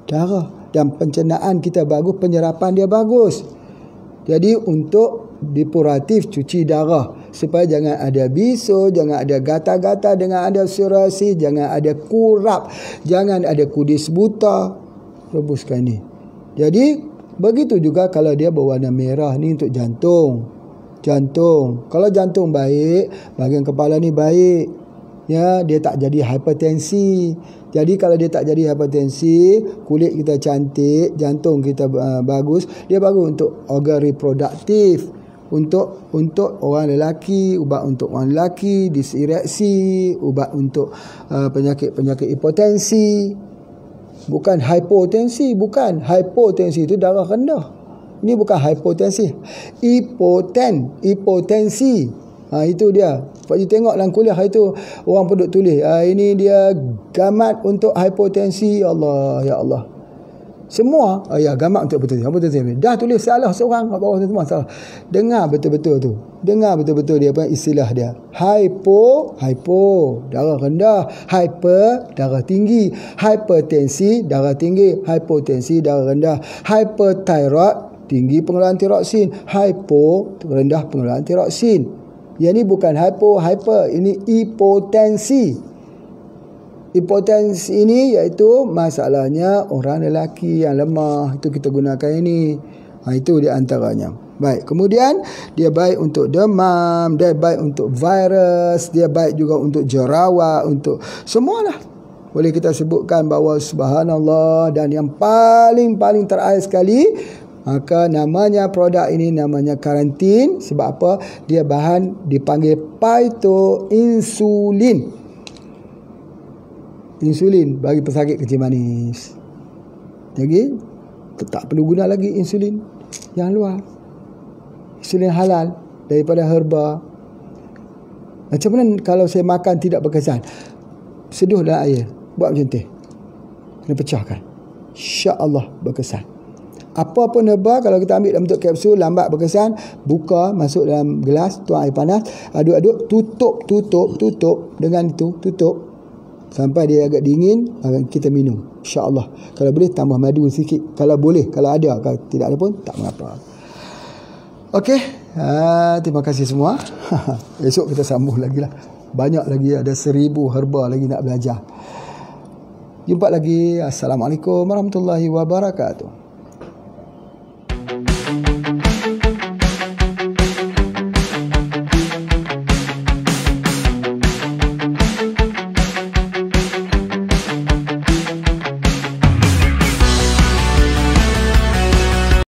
darah, dan pencernaan kita bagus, penyerapan dia bagus. Jadi untuk depuratif, cuci darah supaya jangan ada bisul, jangan ada gatal-gatal, jangan ada psoriasis, jangan ada kurap, jangan ada kudis buta. Rebuskan ni. Jadi begitu juga kalau dia berwarna merah ni untuk jantung. Kalau jantung baik, bahagian kepala ni baik, ya, dia tak jadi hipertensi. Jadi kalau dia tak jadi hipertensi, kulit kita cantik, jantung kita bagus, dia bagus untuk organ reproduktif, untuk orang lelaki, ubat untuk orang lelaki, disereksi, ubat untuk penyakit hipertensi. Bukan hipotensi, bukan. Hipotensi itu darah rendah. Ini bukan hipotensi, hipotensi. Itu dia. Pak Ji tengok dalam kuliah itu, orang pun duk tulis, ini dia gamat untuk hipotensi. Allah, ya Allah. Semua gamat untuk hipotensi. Dah tulis salah seorang, bawah semua salah. Dengar betul-betul tu. Dengar betul-betul dia apa istilah dia. Hypo darah rendah, hyper darah tinggi, hipertensi darah tinggi, hipotensi darah rendah, hyperthyroid tinggi pengeluaran tiroksin, hypo rendah pengeluaran tiroksin. Yang ni bukan hyper, ini hipotensi. Hipotensi ini iaitu masalahnya orang lelaki yang lemah, itu kita gunakan ini. Itu di antaranya. Baik, kemudian dia baik untuk demam, dia baik untuk virus, dia baik juga untuk jerawat, untuk semualah. Boleh kita sebutkan bahawa subhanallah, dan yang paling terakhir sekali, maka namanya produk ini namanya karantin. Sebab apa? Dia bahan dipanggil phytoinsulin. Insulin bagi pesakit kencing manis. Jadi tak perlu guna lagi insulin yang luar. Insulin halal daripada herba. Macam mana kalau saya makan tidak berkesan? Seduh dalam air, buat macam tu, kena pecahkan, insya-Allah berkesan. Apa pun herba kalau kita ambil dalam bentuk kapsul, lambat berkesan, buka, masuk dalam gelas, tuang air panas, aduk-aduk, tutup dengan itu, tutup sampai dia agak dingin, kita minum, insya-Allah. Kalau boleh tambah madu sikit, kalau boleh, kalau ada, kalau tidak ada pun tak mengapa. Okey, terima kasih semua. Esok kita sambung lagi lah, banyak lagi, ada 1000 herba lagi nak belajar. Jumpa lagi. Assalamualaikum warahmatullahi wabarakatuh.